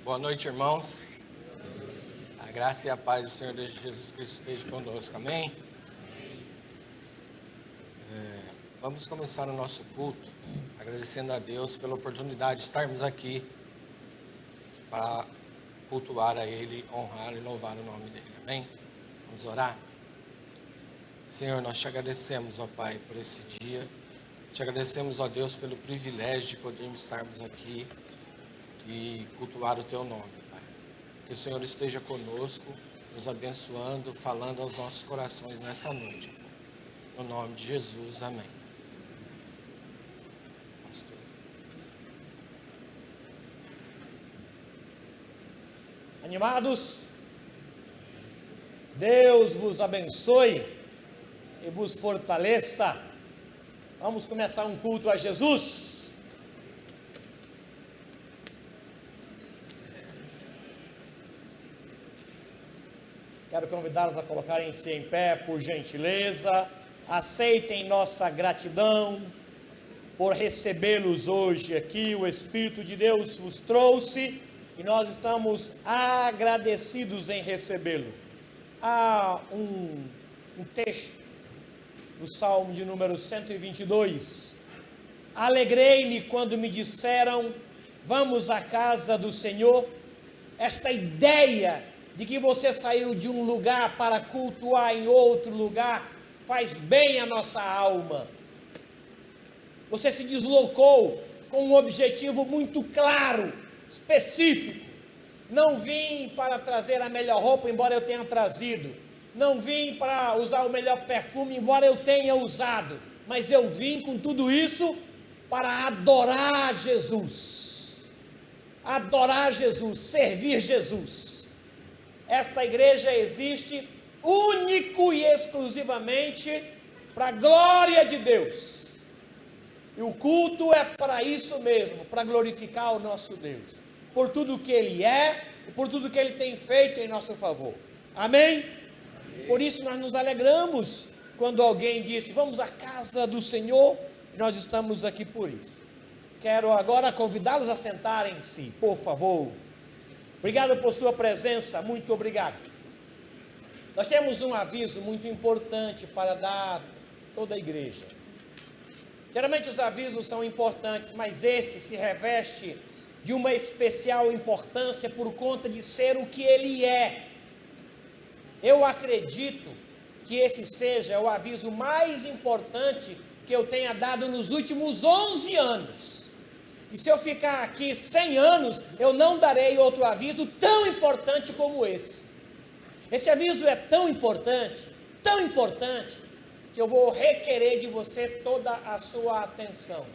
Boa noite, irmãos. A graça e a paz do Senhor Jesus Cristo esteja conosco, amém? Vamos começar o nosso culto agradecendo a Deus pela oportunidade de estarmos aqui para cultuar a Ele, honrar e louvar o nome dEle, amém? Vamos orar? Senhor, nós te agradecemos, ó Pai, por esse dia. Te agradecemos, ó Deus, pelo privilégio de podermos estarmos aqui e cultuar o Teu nome, Pai. Que o Senhor esteja conosco, nos abençoando, falando aos nossos corações nessa noite, Pai. No nome de Jesus, amém. Pastor. Animados? Deus vos abençoe e vos fortaleça. Vamos começar um culto a Jesus. Quero convidá-los a colocarem-se em pé, por gentileza. Aceitem nossa gratidão por recebê-los hoje aqui. O Espírito de Deus vos trouxe e nós estamos agradecidos em recebê-lo. Há um texto do Salmo de número 122. Alegrei-me quando me disseram, vamos à casa do Senhor. Esta ideia de que você saiu de um lugar para cultuar em outro lugar, faz bem à nossa alma. Você se deslocou com um objetivo muito claro, específico. Não vim para trazer a melhor roupa, embora eu tenha trazido. Não vim para usar o melhor perfume, embora eu tenha usado. Mas eu vim com tudo isso para adorar Jesus. Adorar Jesus, servir Jesus. Esta igreja existe único e exclusivamente para a glória de Deus. E o culto é para isso mesmo, para glorificar o nosso Deus. Por tudo que Ele é e por tudo que Ele tem feito em nosso favor. Amém? Amém. Por isso nós nos alegramos quando alguém disse, vamos à casa do Senhor. E nós estamos aqui por isso. Quero agora convidá-los a sentarem-se, por favor. Obrigado por sua presença, muito obrigado. Nós temos um aviso muito importante para dar a toda a igreja. Geralmente os avisos são importantes, mas esse se reveste de uma especial importância por conta de ser o que ele é. Eu acredito que esse seja o aviso mais importante que eu tenha dado nos últimos 11 anos. E se eu ficar aqui 100 anos, eu não darei outro aviso tão importante como esse. Esse aviso é tão importante, que eu vou requerer de você toda a sua atenção.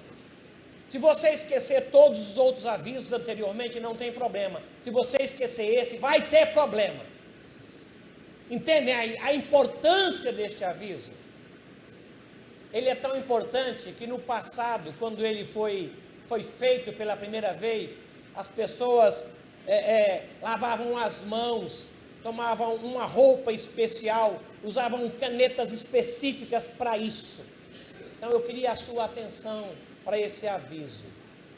Se você esquecer todos os outros avisos anteriormente, não tem problema. Se você esquecer esse, vai ter problema. Entendem a importância deste aviso? Ele é tão importante que no passado, quando ele foi feito pela primeira vez, as pessoas lavavam as mãos, tomavam uma roupa especial, usavam canetas específicas para isso. Então eu queria a sua atenção para esse aviso.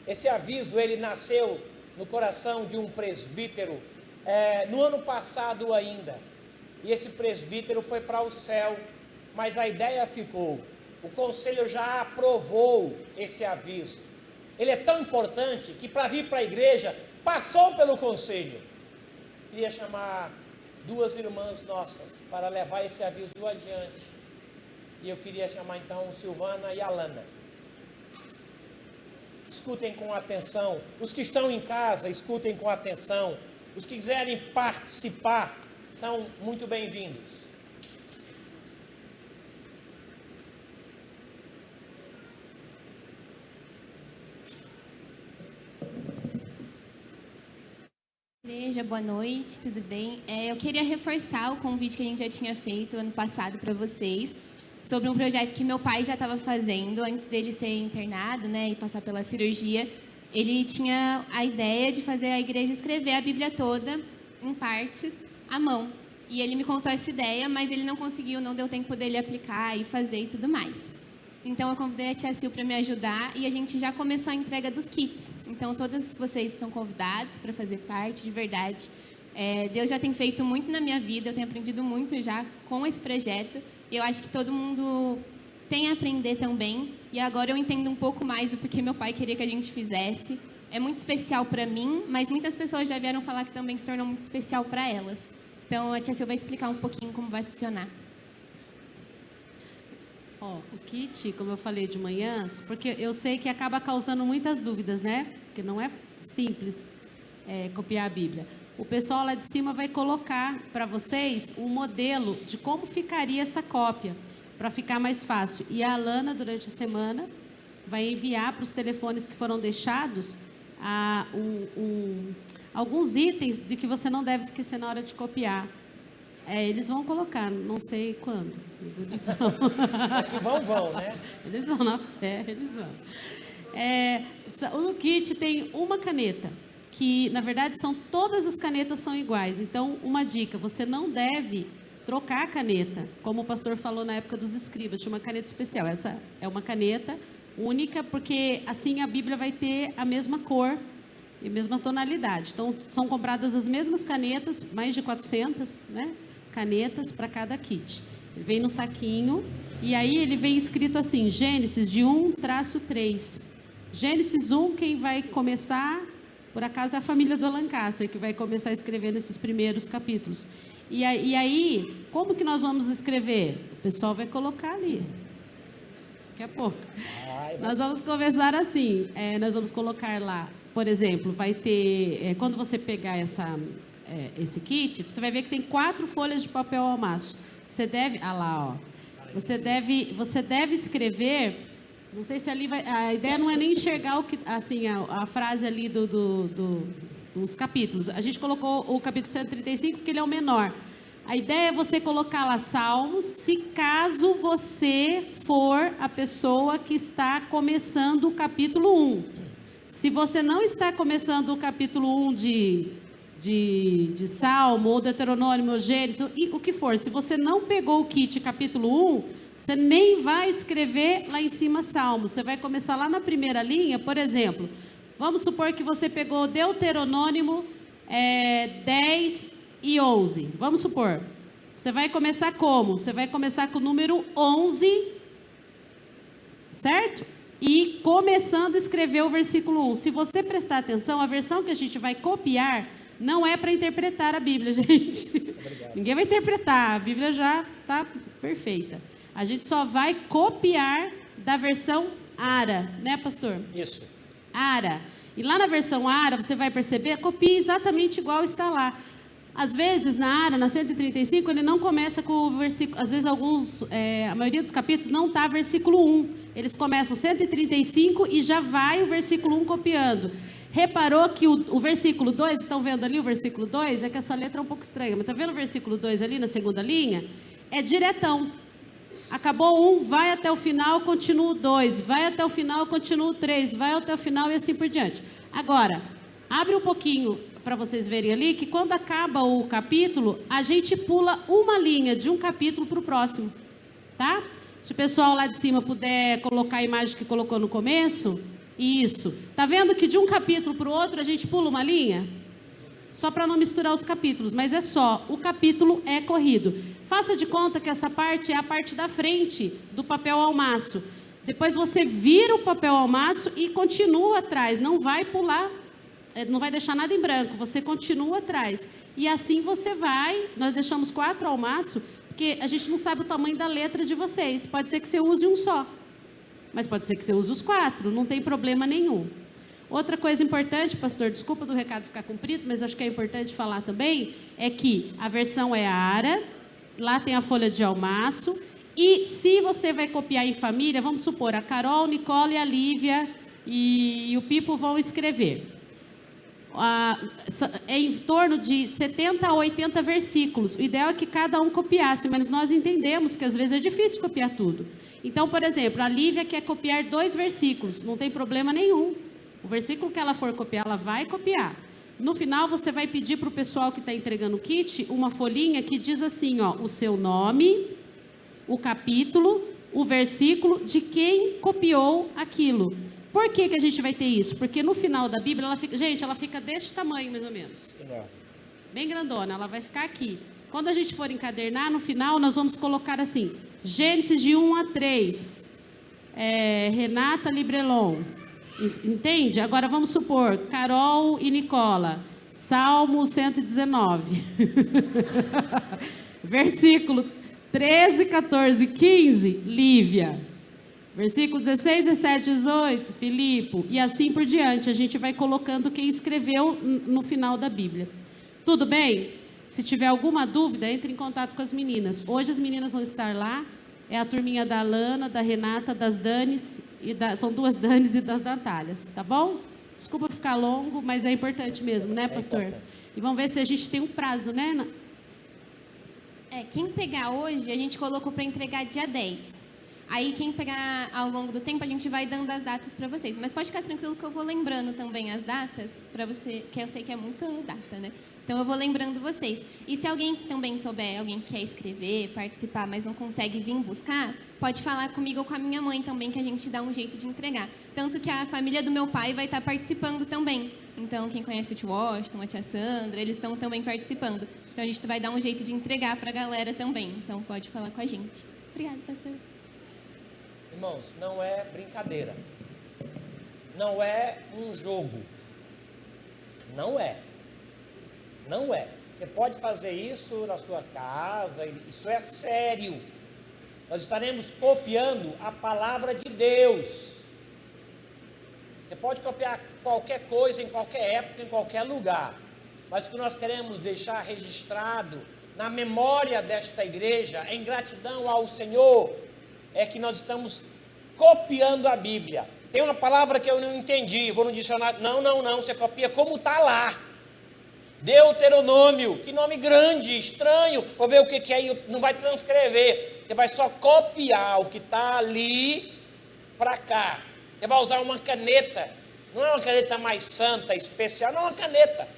Esse aviso, ele nasceu no coração de um presbítero, no ano passado ainda, e esse presbítero foi para o céu, mas a ideia ficou, o conselho já aprovou esse aviso. Ele é tão importante que para vir para a igreja, passou pelo conselho. Queria chamar duas irmãs nossas para levar esse aviso adiante. E eu queria chamar então Silvana e Alana. Escutem com atenção. Os que estão em casa, escutem com atenção. Os que quiserem participar, são muito bem-vindos. igreja, boa noite, tudo bem? Eu queria reforçar o convite que a gente já tinha feito ano passado para vocês, sobre um projeto que meu pai já estava fazendo antes dele ser internado, né, e passar pela cirurgia. Ele tinha a ideia de fazer a igreja escrever a Bíblia toda em partes à mão. E ele me contou essa ideia, mas ele não conseguiu, não deu tempo dele aplicar e fazer e tudo mais. Então, eu convidei a tia Sil para me ajudar e a gente já começou a entrega dos kits. Então, todos vocês são convidados para fazer parte, de verdade. Deus já tem feito muito na minha vida, eu tenho aprendido muito já com esse projeto. E eu acho que todo mundo tem a aprender também. E agora eu entendo um pouco mais o porquê meu pai queria que a gente fizesse. É muito especial para mim, mas muitas pessoas já vieram falar que também se tornou muito especial para elas. Então, a tia Sil vai explicar um pouquinho como vai funcionar. O kit, como eu falei de manhã, porque eu sei que acaba causando muitas dúvidas, né? Porque não é simples copiar a Bíblia. O pessoal lá de cima vai colocar para vocês um modelo de como ficaria essa cópia, para ficar mais fácil. E a Alana, durante a semana, vai enviar para os telefones que foram deixados alguns itens de que você não deve esquecer na hora de copiar. Eles vão colocar, não sei quando, mas eles vão. Que vão, né? Eles vão na fé, eles vão. No kit tem uma caneta, que na verdade todas as canetas são iguais. Então, uma dica, você não deve trocar a caneta, como o pastor falou na época dos escribas, tinha uma caneta especial. Essa é uma caneta única, porque assim a Bíblia vai ter a mesma cor e a mesma tonalidade. Então, são compradas as mesmas canetas, mais de 400, né? Canetas para cada kit. Ele vem no saquinho e aí ele vem escrito assim, Gênesis de 1-3. Gênesis 1, quem vai começar, por acaso é a família do Lancaster, que vai começar a escrever nesses primeiros capítulos. E aí, como que nós vamos escrever? O pessoal vai colocar ali. Daqui a pouco. Nós vamos começar assim, nós vamos colocar lá, por exemplo, vai ter, quando você pegar esse kit, você vai ver que tem 4 folhas de papel almaço. Você deve, você deve escrever, não sei se ali vai, a ideia não é nem enxergar o que, assim, a frase ali dos capítulos. A gente colocou o capítulo 135 porque ele é o menor. A ideia é você colocar lá Salmos, se caso você for a pessoa que está começando o capítulo 1. Se você não está começando o capítulo 1 de Salmo, ou Deuteronômio, ou Gênesis, o que for, se você não pegou o kit capítulo 1, você nem vai escrever lá em cima Salmo. Você vai começar lá na primeira linha, por exemplo, vamos supor que você pegou Deuteronômio 10 e 11. Vamos supor. Você vai começar como? Você vai começar com o número 11, certo? E começando a escrever o versículo 1. Se você prestar atenção, a versão que a gente vai copiar não é para interpretar a Bíblia, gente. Obrigado. Ninguém vai interpretar, a Bíblia já está perfeita. A gente só vai copiar da versão ARA, né, pastor? Isso. ARA. E lá na versão ARA, você vai perceber, copia exatamente igual está lá. Às vezes, na ARA, na 135, ele não começa com o versículo... Às vezes, a maioria dos capítulos não está versículo 1. Eles começam 135 e já vai o versículo 1 copiando. Reparou que o versículo 2, estão vendo ali o versículo 2? É que essa letra é um pouco estranha, mas está vendo o versículo 2 ali na segunda linha? É diretão. Acabou 1, vai até o final, continua o 2. Vai até o final, continua o 3. Vai até o final e assim por diante. Agora, abre um pouquinho para vocês verem ali que quando acaba o capítulo, a gente pula uma linha de um capítulo para o próximo. Tá? Se o pessoal lá de cima puder colocar a imagem que colocou no começo... Isso. Tá vendo que de um capítulo para o outro a gente pula uma linha? Só para não misturar os capítulos, mas é só, o capítulo é corrido. Faça de conta que essa parte é a parte da frente do papel almaço. Depois você vira o papel almaço e continua atrás, não vai pular, não vai deixar nada em branco, você continua atrás. E assim você vai, nós deixamos 4 almaço, porque a gente não sabe o tamanho da letra de vocês, pode ser que você use um só. Mas pode ser que você use os 4, não tem problema nenhum. Outra coisa importante, pastor, desculpa do recado ficar comprido, mas acho que é importante falar também, é que a versão é ARA, lá tem a folha de almaço, e se você vai copiar em família, vamos supor, a Carol, Nicole, a Lívia e o Pipo vão escrever. é em torno de 70 a 80 versículos. O ideal é que cada um copiasse, mas nós entendemos que às vezes é difícil copiar tudo. Então, por exemplo, a Lívia quer copiar 2 versículos, não tem problema nenhum. O versículo que ela for copiar, ela vai copiar. No final, você vai pedir para o pessoal que está entregando o kit uma folhinha que diz assim, ó, o seu nome, o capítulo, o versículo de quem copiou aquilo. Por que a gente vai ter isso? Porque no final da Bíblia, ela fica deste tamanho, mais ou menos. Bem grandona, ela vai ficar aqui. Quando a gente for encadernar, no final, nós vamos colocar assim, Gênesis de 1 a 3, Renata Librelon, entende? Agora vamos supor, Carol e Nicola, Salmo 119, versículo 13, 14, 15, Lívia, versículo 16, 17, 18, Filipe, e assim por diante. A gente vai colocando quem escreveu no final da Bíblia. Tudo bem? Se tiver alguma dúvida, entre em contato com as meninas. Hoje as meninas vão estar lá. É a turminha da Alana, da Renata, das Danis, são 2 Danis e das Natálias, tá bom? Desculpa ficar longo, mas é importante mesmo, né, pastor? E vamos ver se a gente tem um prazo, né? Quem pegar hoje, a gente colocou para entregar dia 10. Aí, quem pegar ao longo do tempo, a gente vai dando as datas para vocês. Mas pode ficar tranquilo que eu vou lembrando também as datas para você, que eu sei que é muita data, né? Então, eu vou lembrando vocês. E se alguém também souber, alguém que quer escrever, participar, mas não consegue vir buscar, pode falar comigo ou com a minha mãe também, que a gente dá um jeito de entregar. Tanto que a família do meu pai vai estar participando também. Então, quem conhece o tio Washington, a tia Sandra, eles estão também participando. Então, a gente vai dar um jeito de entregar para a galera também. Então, pode falar com a gente. Obrigada, pastor. Irmãos, não é brincadeira. Não é um jogo. Não é. Não é. Você pode fazer isso na sua casa, isso é sério. Nós estaremos copiando a palavra de Deus. Você pode copiar qualquer coisa, em qualquer época, em qualquer lugar. Mas o que nós queremos deixar registrado na memória desta igreja, em gratidão ao Senhor, é que nós estamos copiando a Bíblia. Tem uma palavra que eu não entendi, vou no dicionário. Não, você copia como está lá. Deuteronômio, que nome grande, estranho. Vou ver o que é, não vai transcrever. Você vai só copiar o que está ali para cá. Você vai usar uma caneta, não é uma caneta mais santa, especial, não é uma caneta.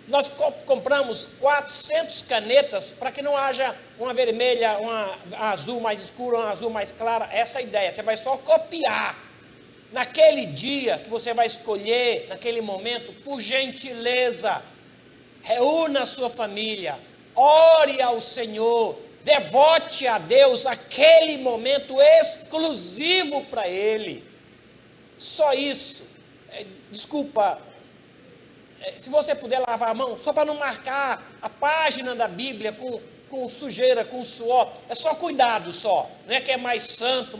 Nós compramos 400 canetas para que não haja uma vermelha, uma azul mais escura, uma azul mais clara. Essa é a ideia, você vai só copiar. Naquele dia que você vai escolher, naquele momento, por gentileza, reúna a sua família, ore ao Senhor, devote a Deus aquele momento exclusivo para Ele. Só isso. Desculpa, se você puder lavar a mão, só para não marcar a página da Bíblia com sujeira, com suor, é só cuidado só, não é que é mais santo,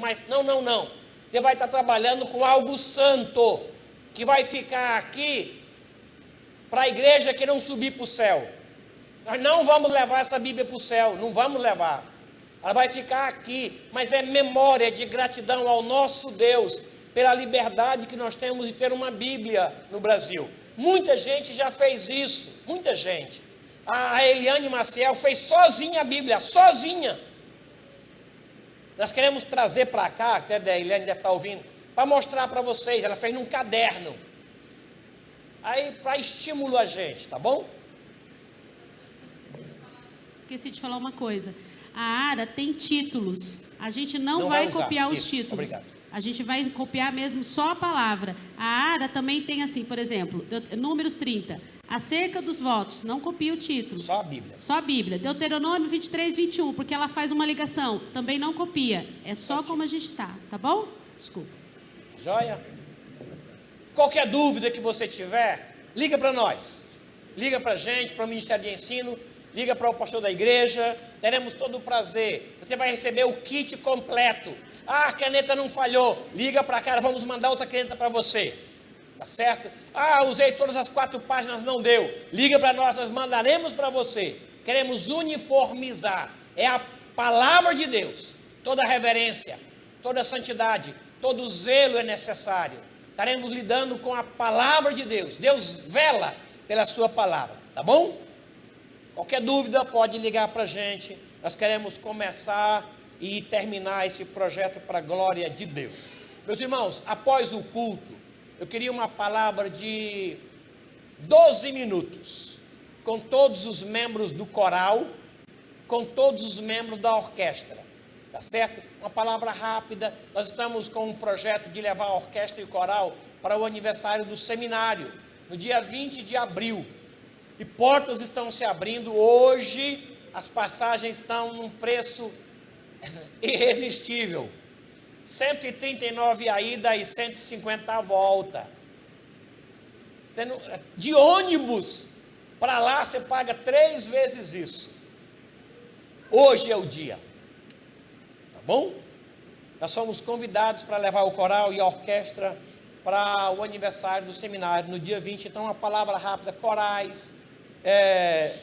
não. Você vai estar trabalhando com algo santo, que vai ficar aqui para a igreja que não subir para o céu. Nós não vamos levar essa Bíblia para o céu, não vamos levar. Ela vai ficar aqui, mas é memória de gratidão ao nosso Deus, pela liberdade que nós temos de ter uma Bíblia no Brasil. Muita gente já fez isso, muita gente. A Eliane Maciel fez sozinha a Bíblia, sozinha. Nós queremos trazer para cá, até a Eliane deve estar ouvindo, para mostrar para vocês, ela fez num caderno. Aí, para estímulo a gente, tá bom? Esqueci de falar uma coisa. A ARA tem títulos. A gente não vai copiar os títulos. Obrigado. A gente vai copiar mesmo só a palavra. A ARA também tem assim, por exemplo, Números 30. Acerca dos votos, não copia o título. Só a Bíblia. Só a Bíblia. Deuteronômio 23, 21, porque ela faz uma ligação. Também não copia. É só como a gente está, tá bom? Desculpa. Joia? Qualquer dúvida que você tiver, liga para nós. Liga para a gente, para o Ministério de Ensino, liga para o pastor da igreja, teremos todo o prazer. Você vai receber o kit completo. Ah, a caneta não falhou, liga para cá, vamos mandar outra caneta para você. Tá certo? Ah, usei todas as 4 páginas, não deu. Liga para nós, nós mandaremos para você. Queremos uniformizar. É a palavra de Deus. Toda reverência, toda santidade, todo zelo é necessário. Estaremos lidando com a palavra de Deus. Deus vela pela sua palavra, tá bom? Qualquer dúvida pode ligar para a gente. Nós queremos começar e terminar esse projeto para a glória de Deus. Meus irmãos, após o culto, eu queria uma palavra de 12 minutos, com todos os membros do coral, com todos os membros da orquestra, tá certo? Uma palavra rápida. Nós estamos com um projeto de levar a orquestra e o coral para o aniversário do seminário, no dia 20 de abril, e portas estão se abrindo. Hoje as passagens estão num preço irresistível, 139 a ida e 150 a volta. De ônibus para lá você paga 3 vezes isso. Hoje é o dia, tá bom? Nós somos convidados para levar o coral e a orquestra para o aniversário do seminário no dia 20. Então, uma palavra rápida: corais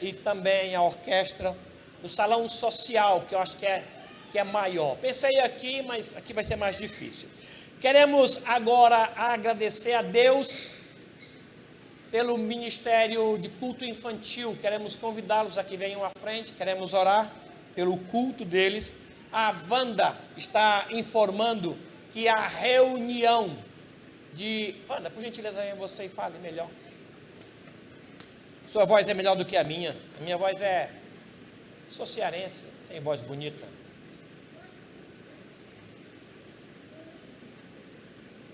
e também a orquestra no salão social, que eu acho que é maior. Pensei aqui, mas aqui vai ser mais difícil. Queremos agora agradecer a Deus pelo Ministério de Culto Infantil. Queremos convidá-los a que venham à frente. Queremos orar pelo culto deles. A Wanda está informando que a reunião de... Wanda, por gentileza, venha você e fale melhor. Sua voz é melhor do que a minha. A minha voz sou cearense, tem voz bonita.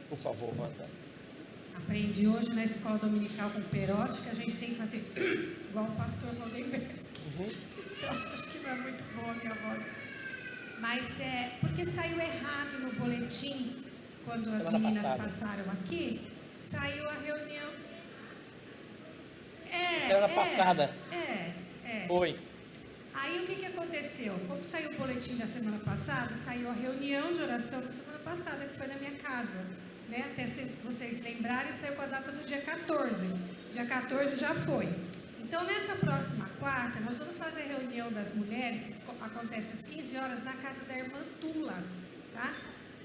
Por favor, Wanda. Aprendi hoje na escola dominical com o Perotti que a gente tem que fazer igual o pastor Vandenberg. Então, acho que não é muito boa a minha voz. Mas porque saiu errado no boletim, quando as meninas passaram aqui, saiu a reunião. Semana passada. Foi. Aí o que aconteceu? Como saiu o boletim da semana passada, saiu a reunião de oração da semana passada, que foi na minha casa. Né? Até se vocês lembrarem, saiu com a data do dia 14. Dia 14 já foi. Então, nessa próxima quarta, nós vamos fazer a reunião das mulheres, acontece às 15 horas, na casa da irmã Tula. Tá?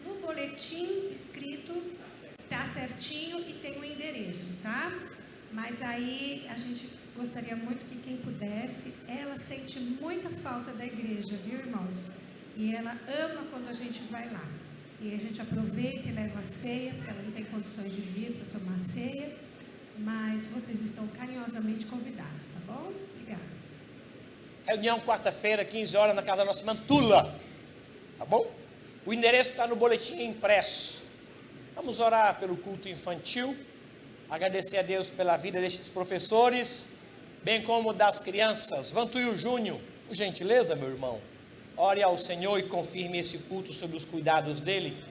No boletim escrito, tá certinho e tem o endereço, tá? Mas aí a gente gostaria muito que quem pudesse, ela sente muita falta da igreja, viu, irmãos? E ela ama quando a gente vai lá. E a gente aproveita e leva a ceia, porque ela não tem condições de vir para tomar ceia. Mas vocês estão carinhosamente convidados, tá bom? Obrigada. Reunião quarta-feira, 15 horas, na casa da nossa irmã Tula. Tá bom? O endereço está no boletim impresso. Vamos orar pelo culto infantil. Agradecer a Deus pela vida destes professores, bem como das crianças. Vantuil Júnior, por gentileza, meu irmão, ore ao Senhor e confirme esse culto sob os cuidados dele.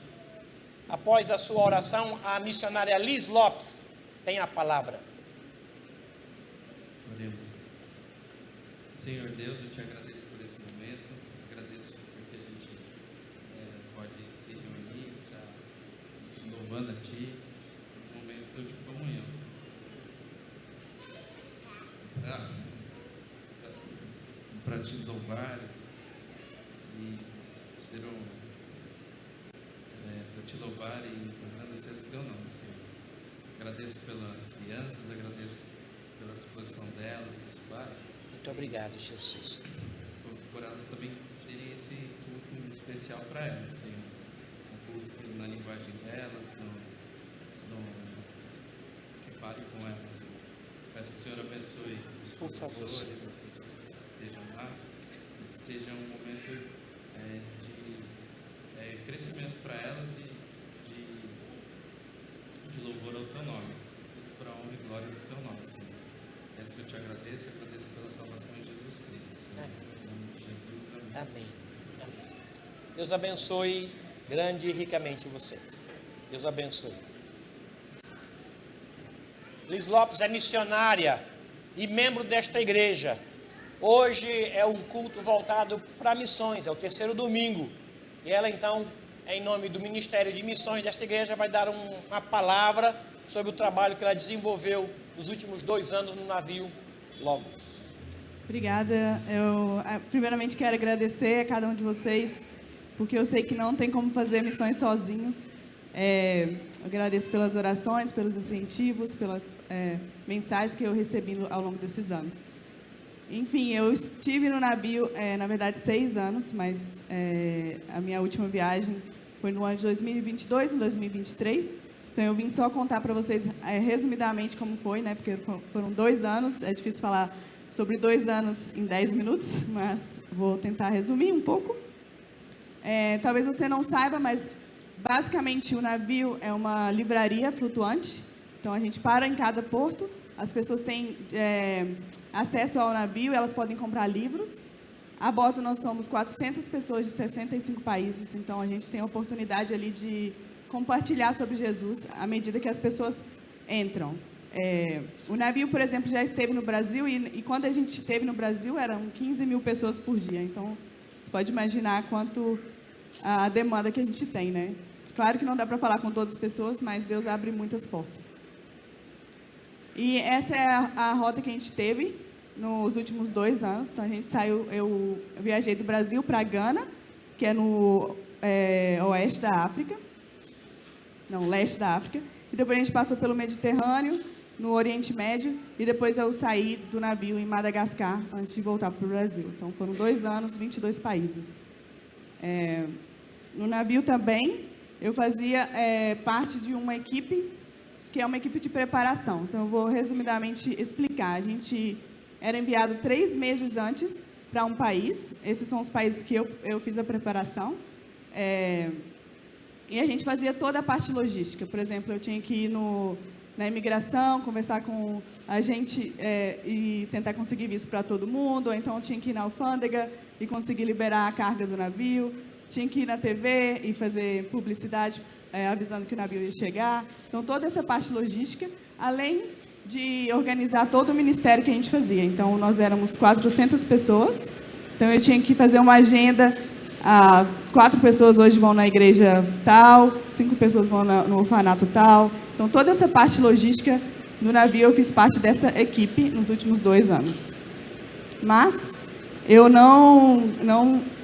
Após a sua oração, a missionária Liz Lopes tem a palavra. Oremos. Senhor Deus, eu te agradeço por esse momento, agradeço porque a gente pode se reunir, já louvando a Ti, um momento de comunhão. Para Te louvar e ter para Te louvar e agradecer o Teu nome, Senhor. Agradeço pelas crianças, agradeço pela disposição delas, dos pais. Muito obrigado, Jesus. Por elas também terem esse culto especial para elas, Senhor. Um culto na linguagem delas, que fale com elas, Senhor. Peço que o Senhor abençoe os professores, as pessoas que estejam lá, que seja um momento de crescimento para elas e de louvor ao Teu nome, tudo para a honra e glória do Teu nome, Senhor. É isso que eu te agradeço pela salvação de Jesus Cristo, Senhor. Em nome de Jesus, amém. Amém. Deus abençoe grande e ricamente vocês. Deus abençoe. Liz Lopes é missionária e membro desta igreja. Hoje é um culto voltado para missões, é o terceiro domingo. E ela então, em nome do Ministério de Missões desta igreja, vai dar uma palavra sobre o trabalho que ela desenvolveu nos últimos 2 anos no navio Logos. Obrigada. Eu primeiramente quero agradecer a cada um de vocês, porque eu sei que não tem como fazer missões sozinhos. agradeço pelas orações, pelos incentivos, pelas mensagens que eu recebi ao longo desses anos. Enfim, eu estive no navio, na verdade, 6 anos, mas a minha última viagem foi no ano de 2022, em 2023. Então, eu vim só contar para vocês, resumidamente, como foi, né? Porque foram 2 anos, é difícil falar sobre 2 anos em 10 minutos, mas vou tentar resumir um pouco. Talvez você não saiba, mas basicamente o navio é uma livraria flutuante. Então a gente para em cada porto, as pessoas têm acesso ao navio, elas podem comprar livros. A bordo nós somos 400 pessoas de 65 países, então a gente tem a oportunidade ali de compartilhar sobre Jesus à medida que as pessoas entram. O navio, por exemplo, já esteve no Brasil e quando a gente esteve no Brasil eram 15 mil pessoas por dia. Então você pode imaginar quanto a demanda que a gente tem, né? Claro que não dá para falar com todas as pessoas, mas Deus abre muitas portas. E essa é a rota que a gente teve nos últimos 2 anos. Então a gente saiu, eu viajei do Brasil para Gana, que é no oeste da África, não, leste da África. E depois a gente passou pelo Mediterrâneo, no Oriente Médio, e depois eu saí do navio em Madagascar antes de voltar para o Brasil. Então foram 2 anos, 22 países. No navio também, eu fazia parte de uma equipe, que é uma equipe de preparação. Então, eu vou resumidamente explicar. A gente era enviado 3 meses antes para um país. Esses são os países que eu fiz a preparação. E a gente fazia toda a parte logística. Por exemplo, eu tinha que ir na imigração, conversar com a gente e tentar conseguir visto para todo mundo. Ou então, eu tinha que ir na alfândega e conseguir liberar a carga do navio. Tinha que ir na TV e fazer publicidade avisando que o navio ia chegar. Então, toda essa parte logística, além de organizar todo o ministério que a gente fazia. Então, nós éramos 400 pessoas. Então, eu tinha que fazer uma agenda. 4 pessoas hoje vão na igreja tal, 5 pessoas vão no orfanato tal. Então, toda essa parte logística do navio, eu fiz parte dessa equipe nos últimos 2 anos. Mas eu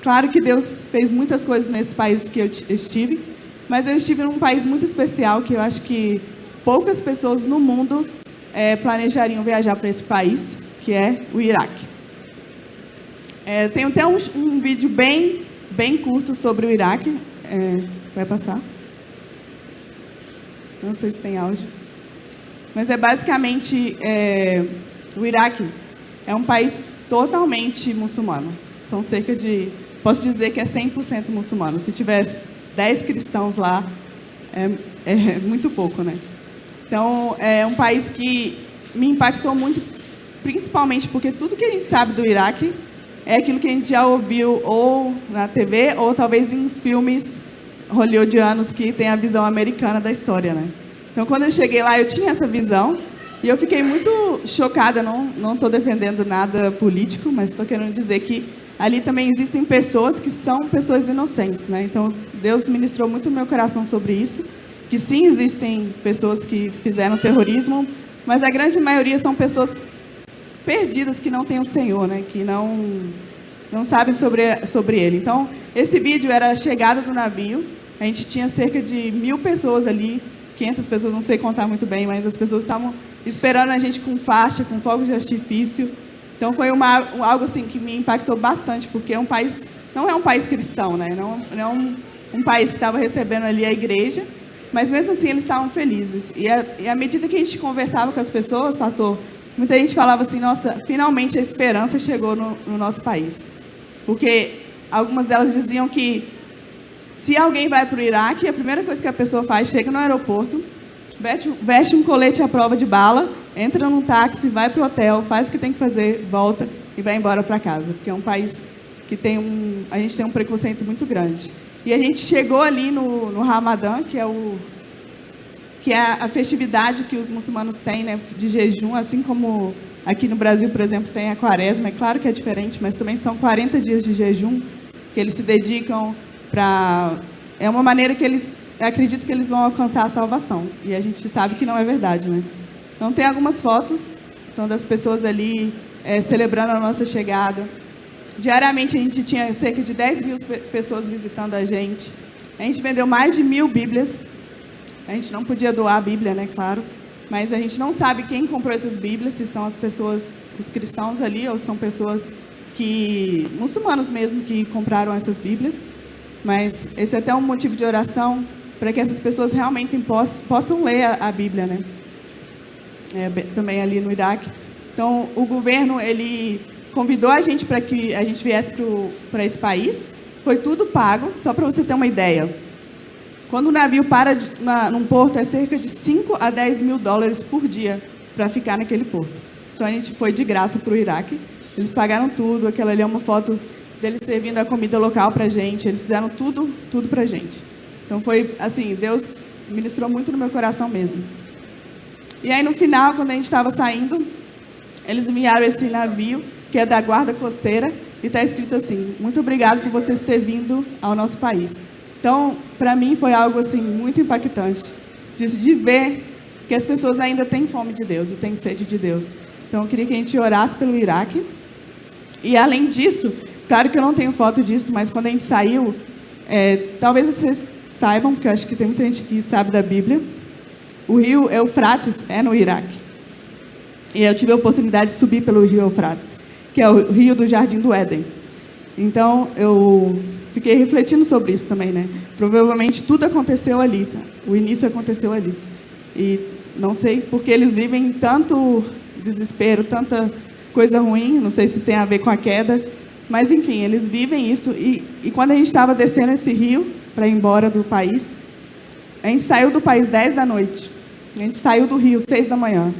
claro que Deus fez muitas coisas nesse país que eu estive, mas eu estive num país muito especial que eu acho que poucas pessoas no mundo planejariam viajar para esse país, que é o Iraque. Tem até um vídeo bem curto sobre o Iraque. Vai passar? Não sei se tem áudio. Mas basicamente, o Iraque é um país totalmente muçulmano. São cerca de, posso dizer que é 100% muçulmano. Se tivesse 10 cristãos lá, é muito pouco, né? Então, é um país que me impactou muito, principalmente porque tudo que a gente sabe do Iraque é aquilo que a gente já ouviu ou na TV, ou talvez em filmes hollywoodianos que tem a visão americana da história, né? Então, quando eu cheguei lá, eu tinha essa visão e eu fiquei muito chocada. Não estou defendendo nada político, mas estou querendo dizer que ali também existem pessoas que são pessoas inocentes, né? Então, Deus ministrou muito no meu coração sobre isso, que sim, existem pessoas que fizeram terrorismo, mas a grande maioria são pessoas perdidas que não têm o Senhor, né? Que não sabem sobre Ele. Então, esse vídeo era a chegada do navio. A gente tinha cerca de 1000 pessoas ali, 500 pessoas, não sei contar muito bem, mas as pessoas estavam esperando a gente com faixa, com fogos de artifício. Então, foi algo assim que me impactou bastante, porque não é um país cristão, né? Não é um país que estava recebendo ali a igreja, mas mesmo assim eles estavam felizes. E à medida que a gente conversava com as pessoas, pastor, muita gente falava assim, nossa, finalmente a esperança chegou no nosso país. Porque algumas delas diziam que se alguém vai para o Iraque, a primeira coisa que a pessoa faz, chega no aeroporto, veste um colete à prova de bala, entra num táxi, vai para o hotel, faz o que tem que fazer, volta e vai embora para casa. Porque é um país que a gente tem um preconceito muito grande. E a gente chegou ali no Ramadã, que é a festividade que os muçulmanos têm, né, de jejum, assim como aqui no Brasil, por exemplo, tem a Quaresma. É claro que é diferente, mas também são 40 dias de jejum que eles se dedicam para... É uma maneira que eles acreditam que eles vão alcançar a salvação. E a gente sabe que não é verdade, né? Então, tem algumas fotos das pessoas ali celebrando a nossa chegada. Diariamente, a gente tinha cerca de 10 mil pessoas visitando a gente. A gente vendeu mais de 1000 Bíblias. A gente não podia doar a Bíblia, né, claro. Mas a gente não sabe quem comprou essas Bíblias, se são as pessoas, os cristãos ali, ou são pessoas muçulmanos mesmo, que compraram essas Bíblias. Mas esse é até um motivo de oração, para que essas pessoas realmente possam ler a Bíblia, né? Também ali no Iraque. Então, o governo, ele convidou a gente para que a gente viesse para esse país. Foi tudo pago, só para você ter uma ideia. Quando o navio para num porto, é cerca de 5 a 10 mil dólares por dia para ficar naquele porto. Então, a gente foi de graça para o Iraque. Eles pagaram tudo. Aquela ali é uma foto deles servindo a comida local para a gente. Eles fizeram tudo para a gente. Então, foi assim, Deus ministrou muito no meu coração mesmo. E aí, no final, quando a gente estava saindo, eles enviaram esse navio, que é da guarda costeira, e está escrito assim: muito obrigado por vocês terem vindo ao nosso país. Então, para mim, foi algo assim muito impactante, de ver que as pessoas ainda têm fome de Deus e têm sede de Deus. Então, eu queria que a gente orasse pelo Iraque. E, além disso, claro que eu não tenho foto disso, mas quando a gente saiu, talvez vocês saibam, porque eu acho que tem muita gente que sabe da Bíblia, o rio Eufrates é no Iraque. E eu tive a oportunidade de subir pelo rio Eufrates, que é o rio do Jardim do Éden. Então, eu fiquei refletindo sobre isso também, né? Provavelmente tudo aconteceu ali, tá? O início aconteceu ali. E não sei porque eles vivem tanto desespero, tanta coisa ruim, não sei se tem a ver com a queda, mas enfim, eles vivem isso. E quando a gente estava descendo esse rio para ir embora do país, a gente saiu do país 10 da noite, a gente saiu do rio 6 da manhã.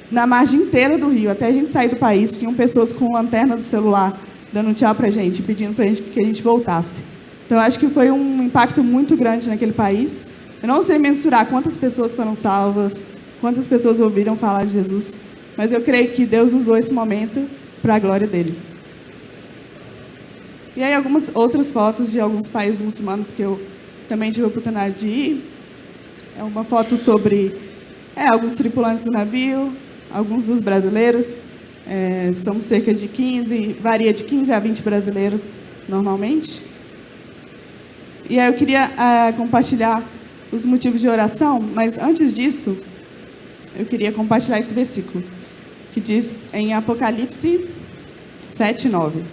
Na margem inteira do rio, até a gente sair do país, tinham pessoas com lanterna do celular dando tchau para a gente, pedindo para que a gente voltasse. Então, acho que foi um impacto muito grande naquele país. Eu não sei mensurar quantas pessoas foram salvas, quantas pessoas ouviram falar de Jesus, mas eu creio que Deus usou esse momento para a glória dele. E aí, algumas outras fotos de alguns países muçulmanos que eu também tive a oportunidade de ir. É uma foto sobre alguns tripulantes do navio, alguns dos brasileiros. Somos cerca de 15, varia de 15 a 20 brasileiros, normalmente. E aí eu queria compartilhar os motivos de oração, mas antes disso, eu queria compartilhar esse versículo, que diz em Apocalipse 7:9.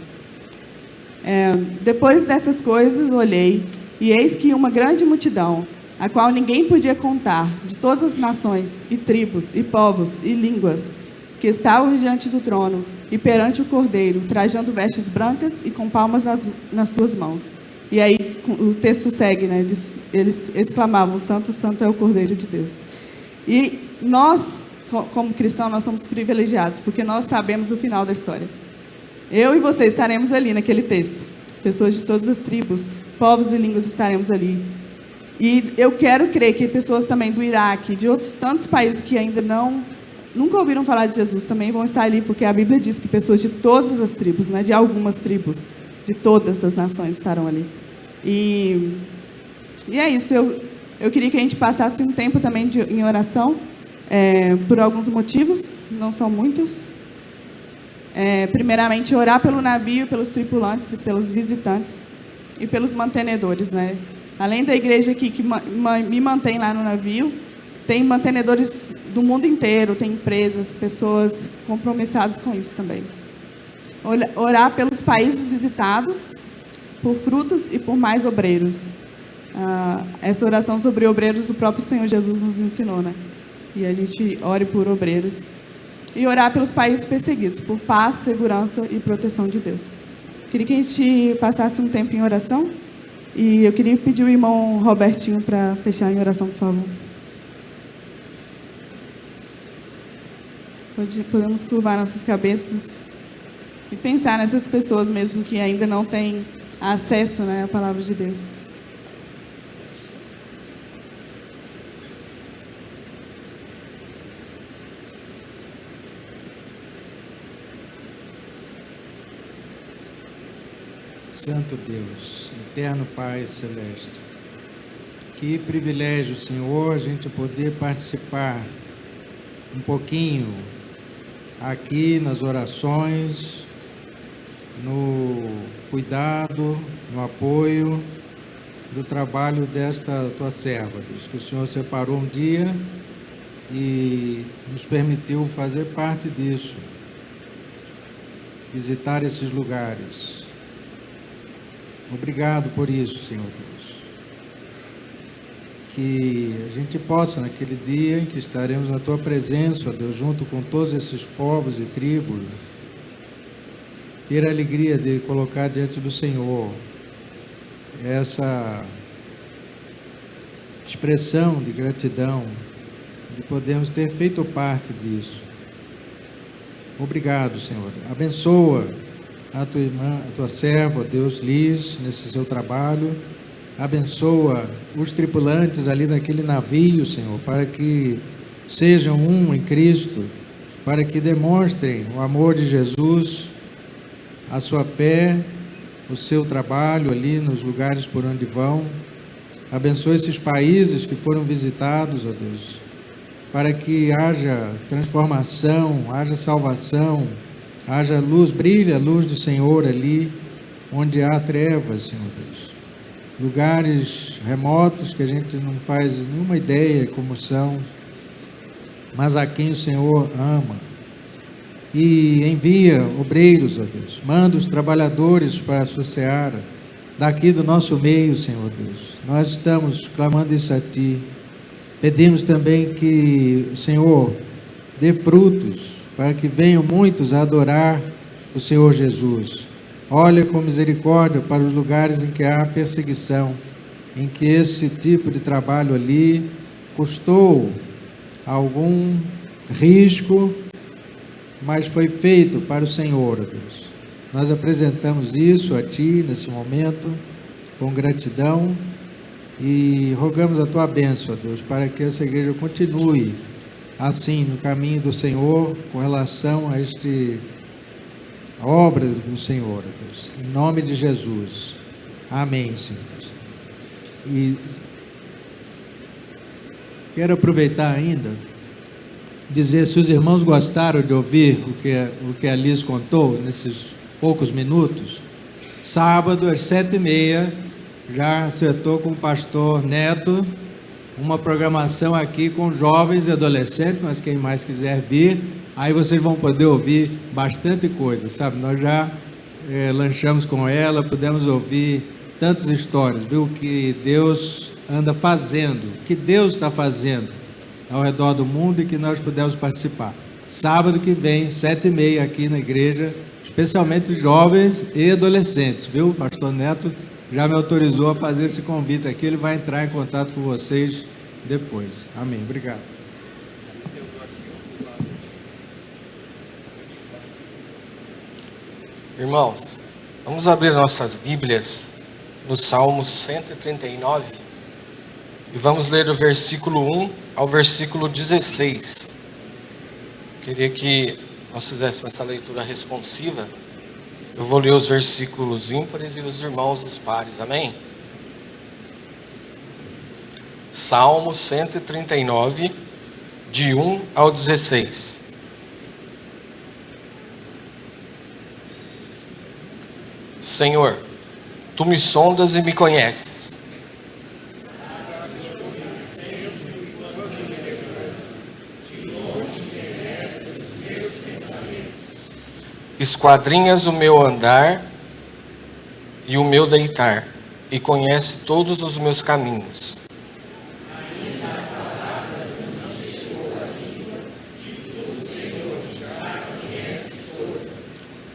Depois dessas coisas, olhei, e eis que uma grande multidão, a qual ninguém podia contar, de todas as nações, e tribos, e povos, e línguas, que estavam diante do trono e perante o Cordeiro, trajando vestes brancas e com palmas nas suas mãos. E aí o texto segue, né? Eles exclamavam: Santo, Santo é o Cordeiro de Deus. E nós, como cristãos, nós somos privilegiados, porque nós sabemos o final da história. Eu e você estaremos ali naquele texto. Pessoas de todas as tribos, povos e línguas estaremos ali. E eu quero crer que pessoas também do Iraque, de outros tantos países que ainda nunca ouviram falar de Jesus, também vão estar ali, porque a Bíblia diz que pessoas de todas as tribos, não é de algumas tribos, de todas as nações estarão ali. E é isso, eu queria que a gente passasse um tempo também em oração, por alguns motivos, não são muitos. Primeiramente, orar pelo navio, pelos tripulantes, pelos visitantes e pelos mantenedores, né? Além da igreja aqui que me mantém lá no navio, tem mantenedores do mundo inteiro, tem empresas, pessoas compromissadas com isso também. Orar pelos países visitados, por frutos e por mais obreiros. Essa oração sobre obreiros o próprio Senhor Jesus nos ensinou, né? E a gente ore por obreiros. E orar pelos países perseguidos, por paz, segurança e proteção de Deus. Queria que a gente passasse um tempo em oração. E eu queria pedir o irmão Robertinho para fechar em oração, por favor. Podemos curvar nossas cabeças e pensar nessas pessoas mesmo que ainda não têm acesso, né, à palavra de Deus. Santo Deus, eterno Pai Celeste, que privilégio, Senhor, a gente poder participar um pouquinho aqui nas orações, no cuidado, no apoio do trabalho desta tua serva, Deus, que o Senhor separou um dia e nos permitiu fazer parte disso, visitar esses lugares. Obrigado por isso, Senhor Deus. Que a gente possa, naquele dia em que estaremos na tua presença, ó Deus, junto com todos esses povos e tribos, ter a alegria de colocar diante do Senhor essa expressão de gratidão, de podermos ter feito parte disso. Obrigado, Senhor. Abençoa a tua irmã, a tua serva, Deus, Liz, nesse seu trabalho. Abençoa os tripulantes ali daquele navio, Senhor, para que sejam um em Cristo, para que demonstrem o amor de Jesus, a sua fé, o seu trabalho ali nos lugares por onde vão. Abençoa esses países que foram visitados, ó Deus, para que haja transformação, haja salvação, haja luz, brilhe a luz do Senhor ali onde há trevas, Senhor Deus. Lugares remotos que a gente não faz nenhuma ideia como são, mas a quem o Senhor ama. E envia obreiros, ó Deus, manda os trabalhadores para a sua seara, daqui do nosso meio, Senhor Deus. Nós estamos clamando isso a Ti. Pedimos também que o Senhor dê frutos, para que venham muitos a adorar o Senhor Jesus. Olha com misericórdia para os lugares em que há perseguição, em que esse tipo de trabalho ali custou algum risco, mas foi feito para o Senhor, ó Deus. Nós apresentamos isso a Ti nesse momento, com gratidão, e rogamos a Tua bênção, ó Deus, para que essa igreja continue assim no caminho do Senhor, com relação a a obra do Senhor, ó Deus. Em nome de Jesus. Amém, Senhor. E quero aproveitar ainda, dizer, se os irmãos gostaram de ouvir o que a Liz contou nesses poucos minutos, sábado às 7h30, já acertou com o pastor Neto uma programação aqui com jovens e adolescentes, mas quem mais quiser vir, aí vocês vão poder ouvir bastante coisa, sabe? Nós já lanchamos com ela, pudemos ouvir tantas histórias, viu? Que Deus anda fazendo, que Deus está fazendo ao redor do mundo e que nós pudemos participar. Sábado que vem, 7h30, aqui na igreja, especialmente jovens e adolescentes, viu? O pastor Neto já me autorizou a fazer esse convite aqui, ele vai entrar em contato com vocês depois. Amém. Obrigado. Irmãos, vamos abrir nossas Bíblias no Salmo 139 e vamos ler do versículo 1 ao versículo 16. Queria que nós fizéssemos essa leitura responsiva. Eu vou ler os versículos ímpares e os irmãos os pares, amém? Salmo 139, de 1 ao 16. Senhor, Tu me sondas e me conheces. Esquadrinhas o meu andar e o meu deitar, e conhece todos os meus caminhos.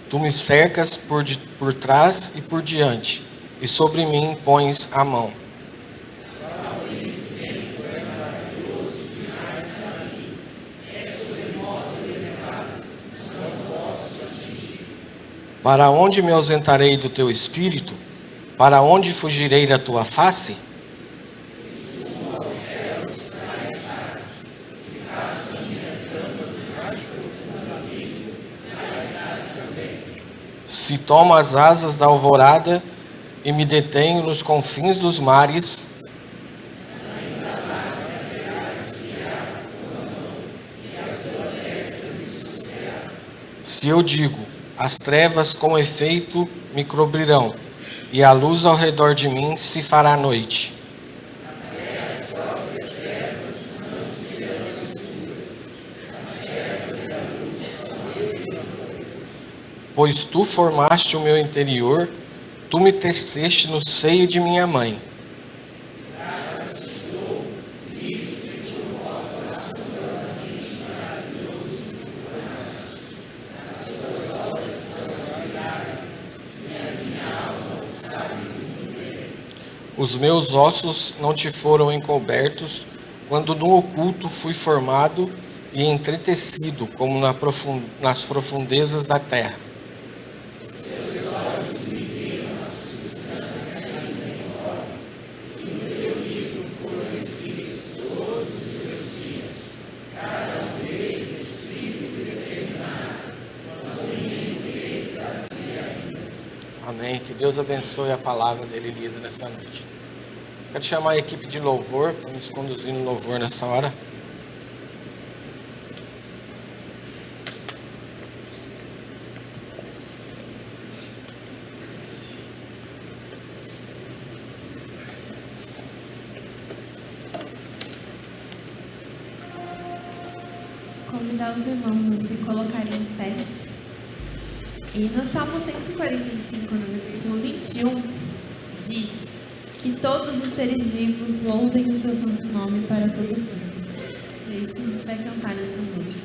Tu me cercas por trás e por diante, e sobre mim pões a mão. Para onde me ausentarei do teu espírito? Para onde fugirei da tua face? Se tomo as asas da alvorada e me detenho nos confins dos mares, se eu digo, as trevas com efeito me cobrirão, e a luz ao redor de mim se fará noite. Pois tu formaste o meu interior, tu me teceste no seio de minha mãe. Os meus ossos não te foram encobertos, quando no oculto fui formado e entretecido, como nas profundezas da terra. Amém. Que Deus abençoe a palavra dele lida nessa noite. Quero chamar a equipe de louvor para nos conduzir no louvor nessa hora. Convidar os irmãos a se colocarem em pé. E no Salmo 145, no versículo 21, diz que todos os seres vivos louvem o seu santo nome para todo sempre. É isso que a gente vai cantar nessa noite.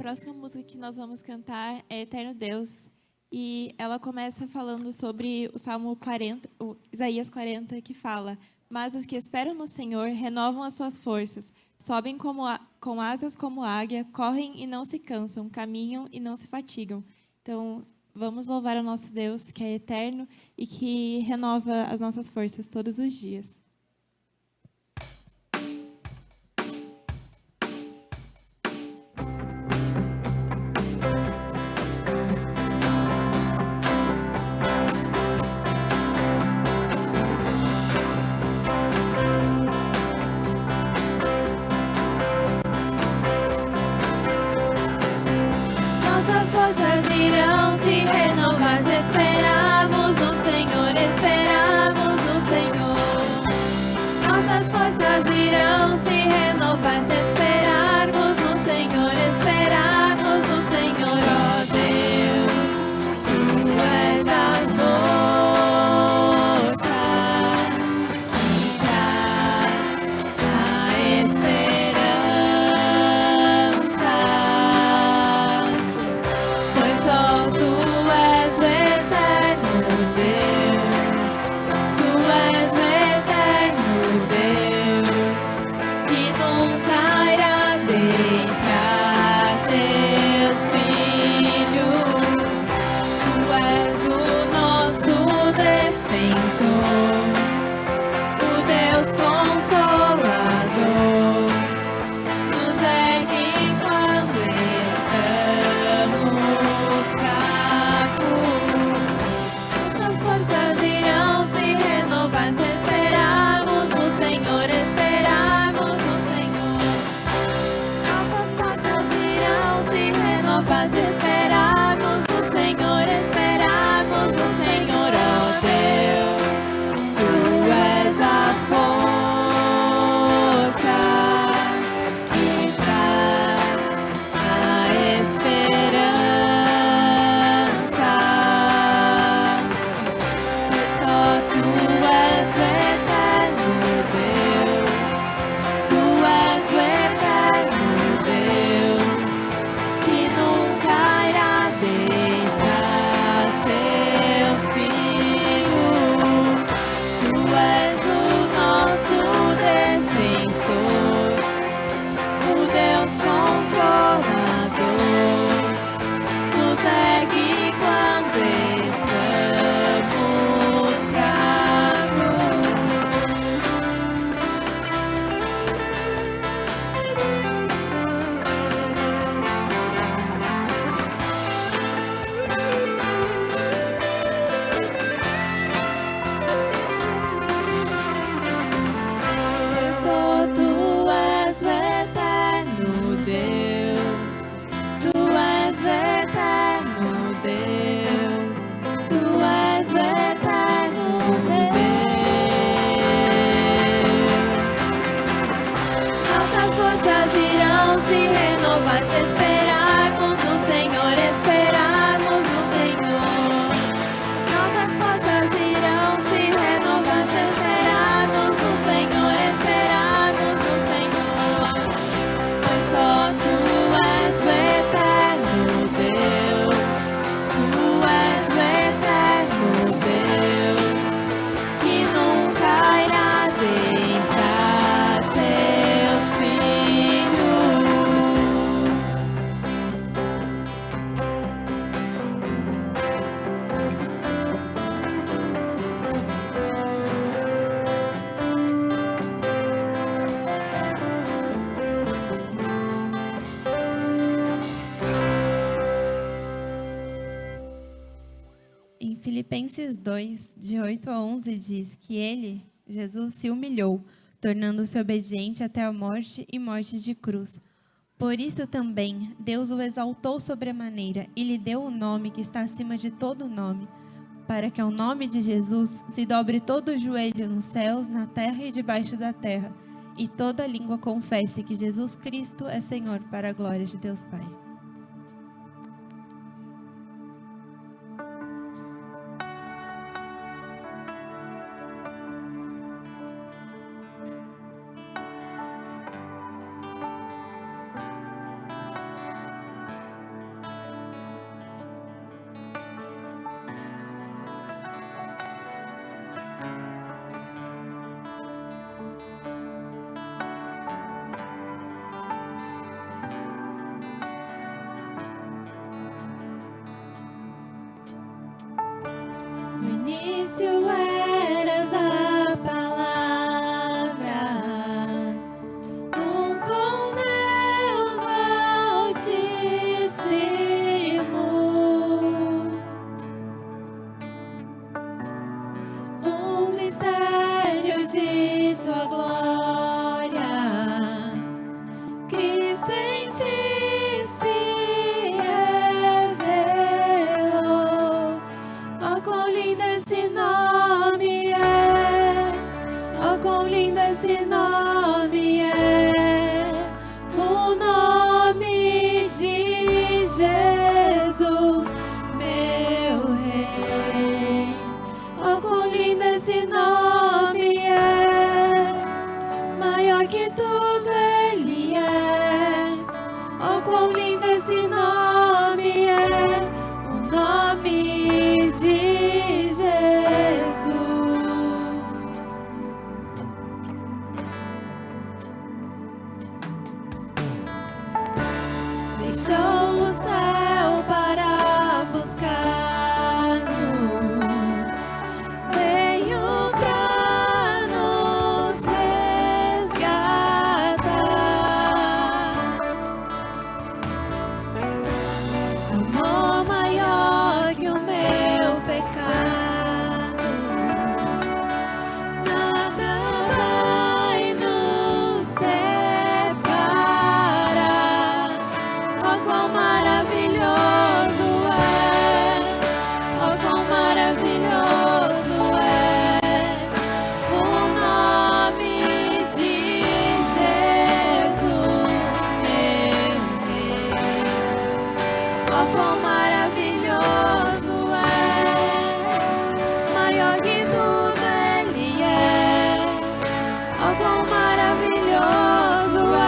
próxima música que nós vamos cantar é Eterno Deus. E ela começa falando sobre o Salmo 40, o Isaías 40, que fala: Mas os que esperam no Senhor renovam as suas forças, sobem com asas como águia, correm e não se cansam, caminham e não se fatigam. Então, vamos louvar o nosso Deus, que é eterno e que renova as nossas forças todos os dias. Nossas forças irão se renovar se esperarmos no Senhor, esperarmos no Senhor. Nossas forças irão se renovar se esperarmos no Senhor, esperarmos no Senhor. Ó Deus, Tu és a força que traz a esperança. Pois só Tu és o eterno Deus, Tu és o eterno Deus, que nunca irá deixar seus filhos. Tu és o nosso defensor, o Deus Consolador. Nos ergue quando estamos fracos. Nossas forças irão se renovar se esperarmos no Senhor, esperarmos no Senhor. Nossas forças irão se renovar se esperarmos no Senhor, esperarmos no Senhor. Ó Deus, Tu és a força que traz a esperança. Pois só Tu és o eterno Deus, Tu és o eterno Deus, que nunca irá deixar seus filhos. Tu és o nosso defensor, o Deus Consolador. Nos ergue quando estamos fracos. Pois só Tu és o eterno Deus, Tu és o eterno Deus, Tu és o eterno Deus. Nossas forças irão se renovar se esperarmos no Senhor, esperarmos no Senhor. Nossas forças irão se renovar se esperarmos no Senhor, esperarmos no Senhor. Pois só Tu és o eterno Deus, Tu és o eterno Deus, que nunca irá deixar seus filhos. Em Filipenses 2, de 8 a 11, diz que ele, Jesus, se humilhou, tornando-se obediente até a morte e morte de cruz. Por isso também Deus o exaltou sobremaneira e lhe deu o nome que está acima de todo nome, para que ao nome de Jesus se dobre todo o joelho nos céus, na terra e debaixo da terra, e toda língua confesse que Jesus Cristo é Senhor, para a glória de Deus Pai. desse nome é o nome de Jesus, meu Rei. Oh, quão lindo esse nome é, maior que tudo Ele é. Oh, quão lindo esse nome é, o nome de Jesus. Deixou o céu para buscar-nos, veio pra nos resgatar. Amor maior que o meu pecado, nada vai nos separar. Oh, quão maravilhoso é, oh, quão maravilhoso é o nome de Jesus, meu Rei. Oh, quão maravilhoso é, maior que tudo Ele é. Oh, quão maravilhoso é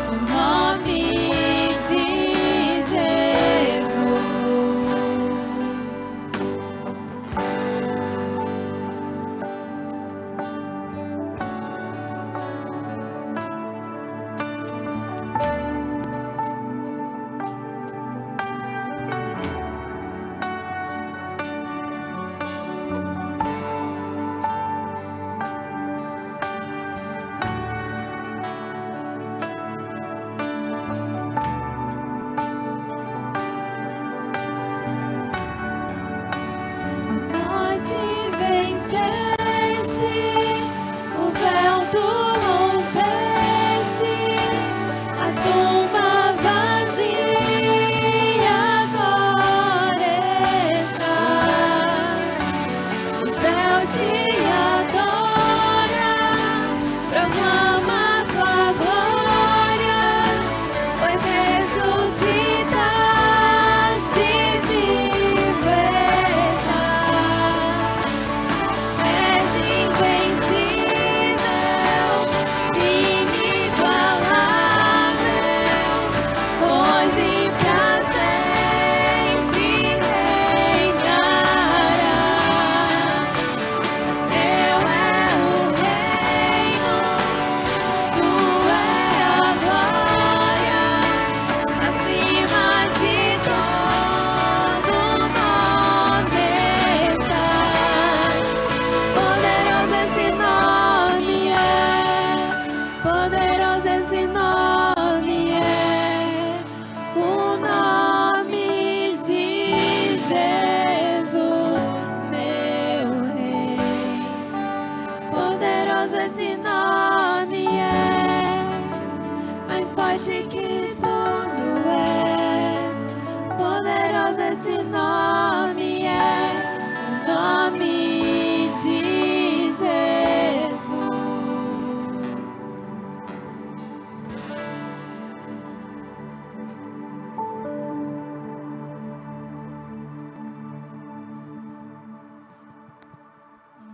o nome de Jesus. A morte venceste, o véu tu rompeste, a tumba vazia agora está. O céu te adora, proclama tua glória, pois ressuscitaste, vivo estás. És invencível, inigualável, hoje e pra sempre reinarás. Teu é o reino, tua é a glória, acima de todo nome estás. Poderoso esse nome é, poderoso esse nome é, o nome de Jesus, meu Rei. Poderoso esse nome é, mais forte que tudo é. Poderoso esse nome é, o nome de Jesus.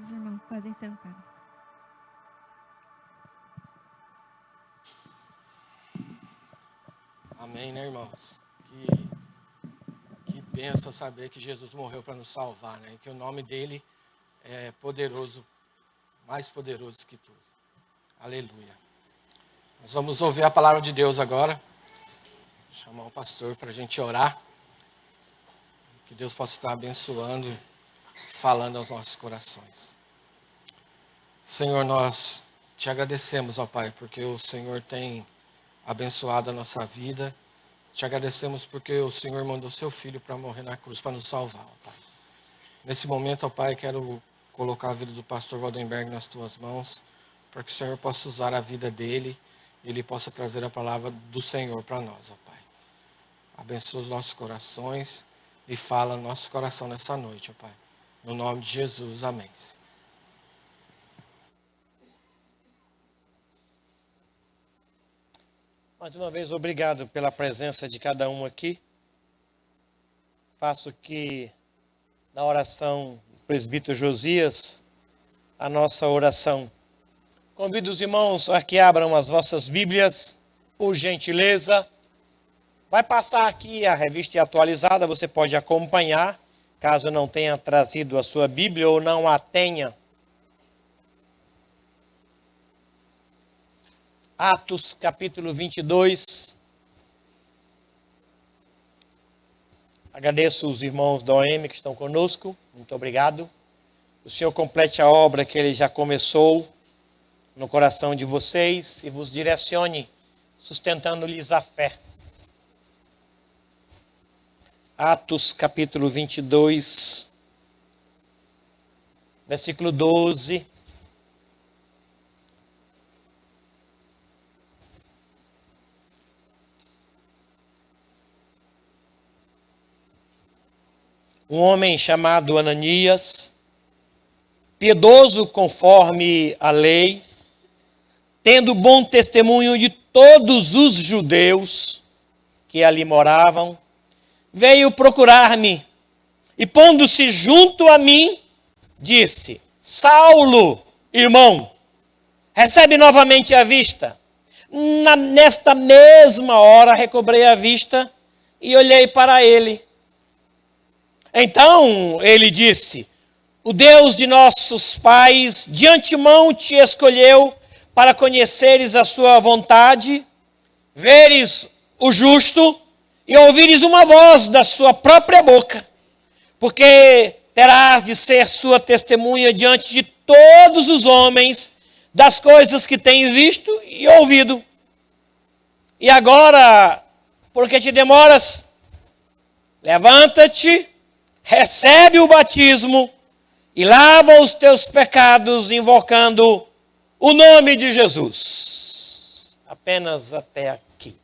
Os irmãos podem sentar. Amém, né, irmãos? Que bênção saber que Jesus morreu para nos salvar, né? E que o nome dele é poderoso, mais poderoso que tudo. Aleluia. Nós vamos ouvir a palavra de Deus agora. Vou chamar o pastor para a gente orar. Que Deus possa estar abençoando e falando aos nossos corações. Senhor, nós te agradecemos, ó Pai, porque o Senhor tem abençoado a nossa vida. Te agradecemos porque o Senhor mandou seu Filho para morrer na cruz, para nos salvar, ó Pai. Nesse momento, ó Pai, quero colocar a vida do pastor Waldenberg nas tuas mãos, para que o Senhor possa usar a vida dele e ele possa trazer a palavra do Senhor para nós, ó Pai. Abençoa os nossos corações e fala no nosso coração nessa noite, ó Pai. No nome de Jesus, amém. Mais uma vez, obrigado pela presença de cada um aqui. Faço que, na oração do presbítero Josias, a nossa oração. Convido os irmãos a que abram as vossas Bíblias, por gentileza. Vai passar aqui a revista atualizada, você pode acompanhar, caso não tenha trazido a sua Bíblia ou não a tenha. Atos capítulo 22. Agradeço os irmãos da OM que estão conosco. Muito obrigado. O Senhor complete a obra que Ele já começou no coração de vocês e vos direcione, sustentando-lhes a fé. Atos capítulo 22, versículo 12. Um homem chamado Ananias, piedoso conforme a lei, tendo bom testemunho de todos os judeus que ali moravam, veio procurar-me e, pondo-se junto a mim, disse: Saulo, irmão, recebe novamente a vista. Nesta mesma hora recobrei a vista e olhei para ele. Então ele disse: o Deus de nossos pais de antemão te escolheu para conheceres a sua vontade, veres o justo e ouvires uma voz da sua própria boca, porque terás de ser sua testemunha diante de todos os homens das coisas que tens visto e ouvido. E agora, por que te demoras? Levanta-te, recebe o batismo e lava os teus pecados, invocando o nome de Jesus. Apenas até aqui.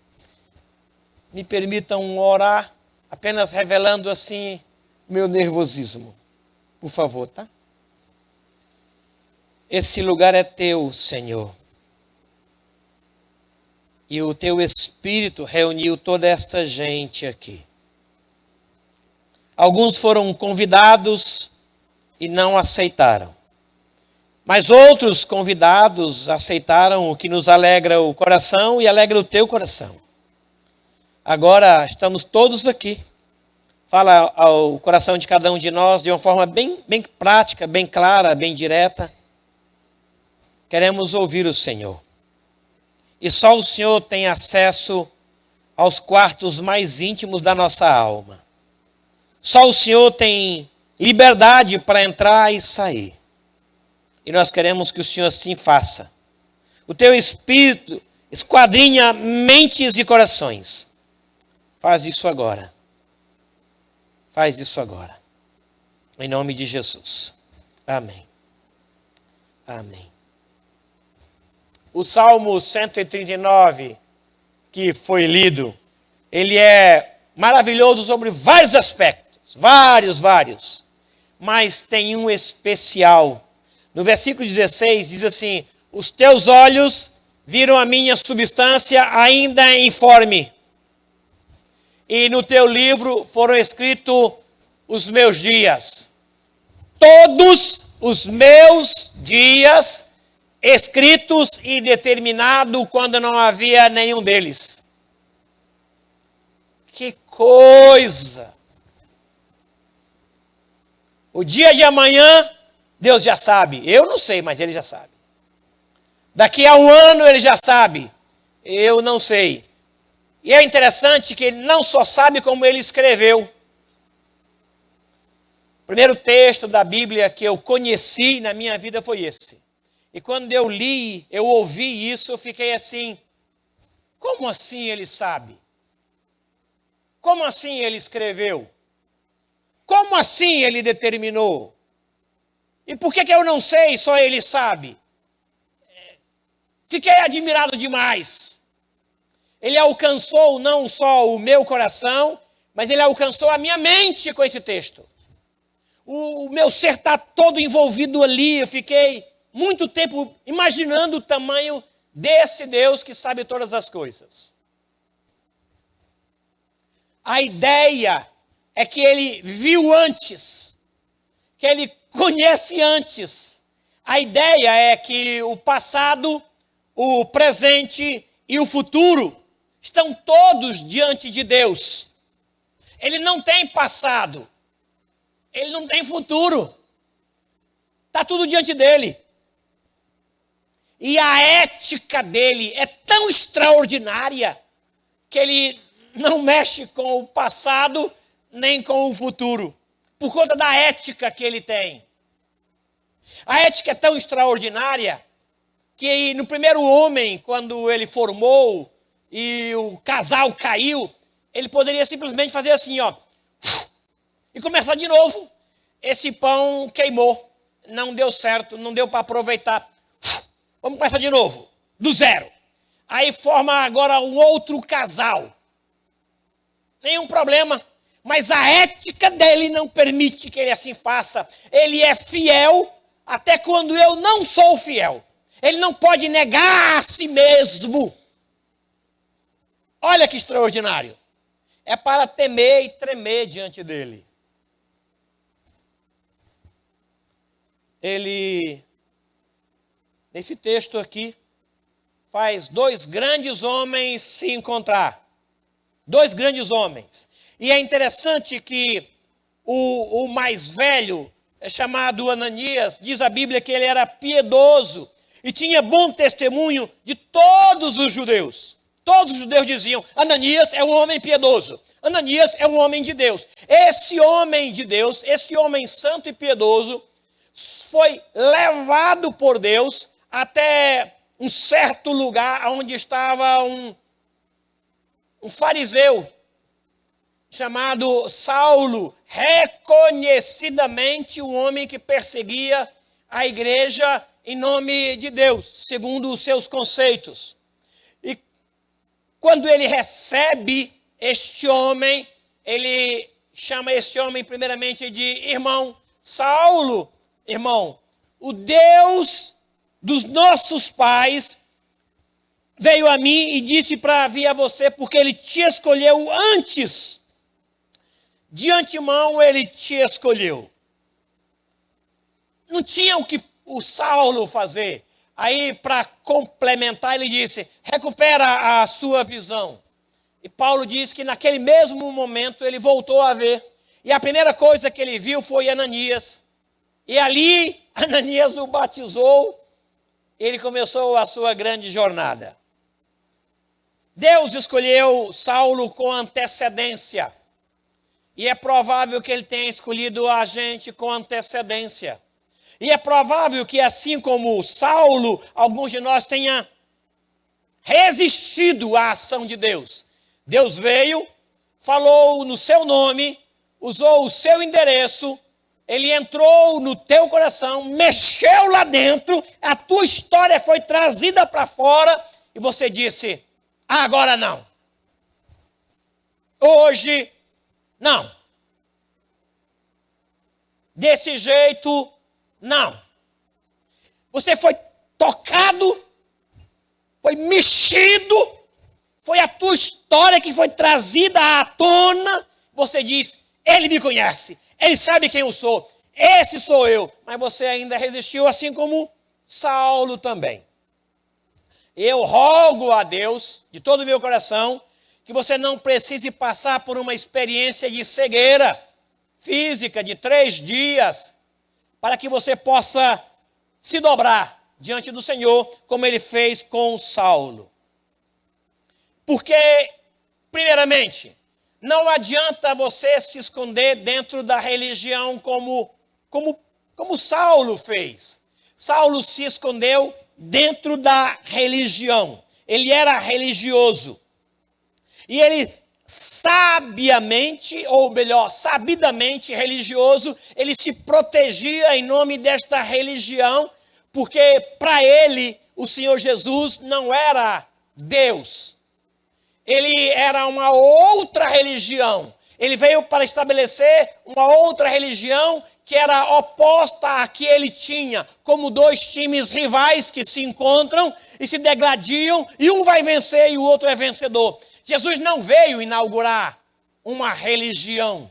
Me permitam orar, apenas revelando assim meu nervosismo. Por favor, tá? Esse lugar é teu, Senhor. E o teu Espírito reuniu toda esta gente aqui. Alguns foram convidados e não aceitaram. Mas outros convidados aceitaram, o que nos alegra o coração e alegra o teu coração. Agora estamos todos aqui. Fala ao coração de cada um de nós de uma forma bem prática, bem clara, bem direta. Queremos ouvir o Senhor. E só o Senhor tem acesso aos quartos mais íntimos da nossa alma. Só o Senhor tem liberdade para entrar e sair. E nós queremos que o Senhor assim faça. O teu Espírito esquadrinha mentes e corações. Faz isso agora. Faz isso agora. Em nome de Jesus. Amém. Amém. O Salmo 139, que foi lido, ele é maravilhoso sobre vários aspectos. Vários. Mas tem um especial. No versículo 16 diz assim: os teus olhos viram a minha substância ainda informe. E no teu livro foram escritos os meus dias. Todos os meus dias escritos e determinados quando não havia nenhum deles. Que coisa! O dia de amanhã, Deus já sabe. Eu não sei, mas Ele já sabe. Daqui a um ano, Ele já sabe. Eu não sei. E é interessante que Ele não só sabe como Ele escreveu. O primeiro texto da Bíblia que eu conheci na minha vida foi esse. E quando eu li, eu ouvi isso, eu fiquei assim: como assim Ele sabe? Como assim Ele escreveu? Como assim Ele determinou? E por que eu não sei, só Ele sabe? Fiquei admirado demais. Ele alcançou não só o meu coração, mas Ele alcançou a minha mente com esse texto. O meu ser está todo envolvido ali. Eu fiquei muito tempo imaginando o tamanho desse Deus que sabe todas as coisas. A ideia é que ele viu antes, que ele conhece antes. A ideia é que o passado, o presente e o futuro estão todos diante de Deus. Ele não tem passado, ele não tem futuro. Está tudo diante dele. E a ética dele é tão extraordinária que ele não mexe com o passado nem com o futuro, por conta da ética que ele tem. A ética é tão extraordinária que no primeiro homem, quando ele formou e o casal caiu, ele poderia simplesmente fazer assim, ó, e começar de novo. Esse pão queimou, não deu certo, não deu para aproveitar. Vamos começar de novo, do zero. Aí forma agora um outro casal. Nenhum problema. Mas a ética dele não permite que ele assim faça. Ele é fiel até quando eu não sou fiel. Ele não pode negar a si mesmo. Olha que extraordinário. É para temer e tremer diante dele. Ele, nesse texto aqui, faz dois grandes homens se encontrar. Dois grandes homens. E é interessante que o mais velho, chamado Ananias, diz a Bíblia que ele era piedoso e tinha bom testemunho de todos os judeus. Todos os judeus diziam, Ananias é um homem piedoso. Ananias é um homem de Deus. Esse homem de Deus, esse homem santo e piedoso, foi levado por Deus até um certo lugar onde estava um fariseu chamado Saulo, reconhecidamente um homem que perseguia a igreja em nome de Deus, segundo os seus conceitos. E quando ele recebe este homem, ele chama este homem primeiramente de irmão. Saulo, irmão, o Deus dos nossos pais veio a mim e disse para vir a você porque ele te escolheu antes. De antemão ele te escolheu. Não tinha o que o Saulo fazer. Aí, para complementar, ele disse, recupera a sua visão. E Paulo diz que naquele mesmo momento ele voltou a ver. E a primeira coisa que ele viu foi Ananias. E ali, Ananias o batizou. Ele começou a sua grande jornada. Deus escolheu Saulo com antecedência. E é provável que ele tenha escolhido a gente com antecedência. E é provável que, assim como Saulo, alguns de nós tenha resistido à ação de Deus. Deus veio, falou no seu nome, usou o seu endereço, ele entrou no teu coração, mexeu lá dentro, a tua história foi trazida para fora e você disse, agora não. Hoje, não. Desse jeito, não. Você foi tocado, foi mexido, foi a tua história que foi trazida à tona. Você diz, ele me conhece, ele sabe quem eu sou, esse sou eu. Mas você ainda resistiu, assim como Saulo também. Eu rogo a Deus, de todo o meu coração, que você não precise passar por uma experiência de cegueira física de 3 dias, para que você possa se dobrar diante do Senhor, como ele fez com Saulo. Porque, primeiramente, não adianta você se esconder dentro da religião como Saulo fez. Saulo se escondeu dentro da religião. Ele era religioso. E ele sabiamente, ou melhor, sabidamente religioso, ele se protegia em nome desta religião, porque para ele o Senhor Jesus não era Deus. Ele era uma outra religião. Ele veio para estabelecer uma outra religião que era oposta à que ele tinha, como 2 times rivais que se encontram e se degladiam, e um vai vencer e o outro é vencedor. Jesus não veio inaugurar uma religião.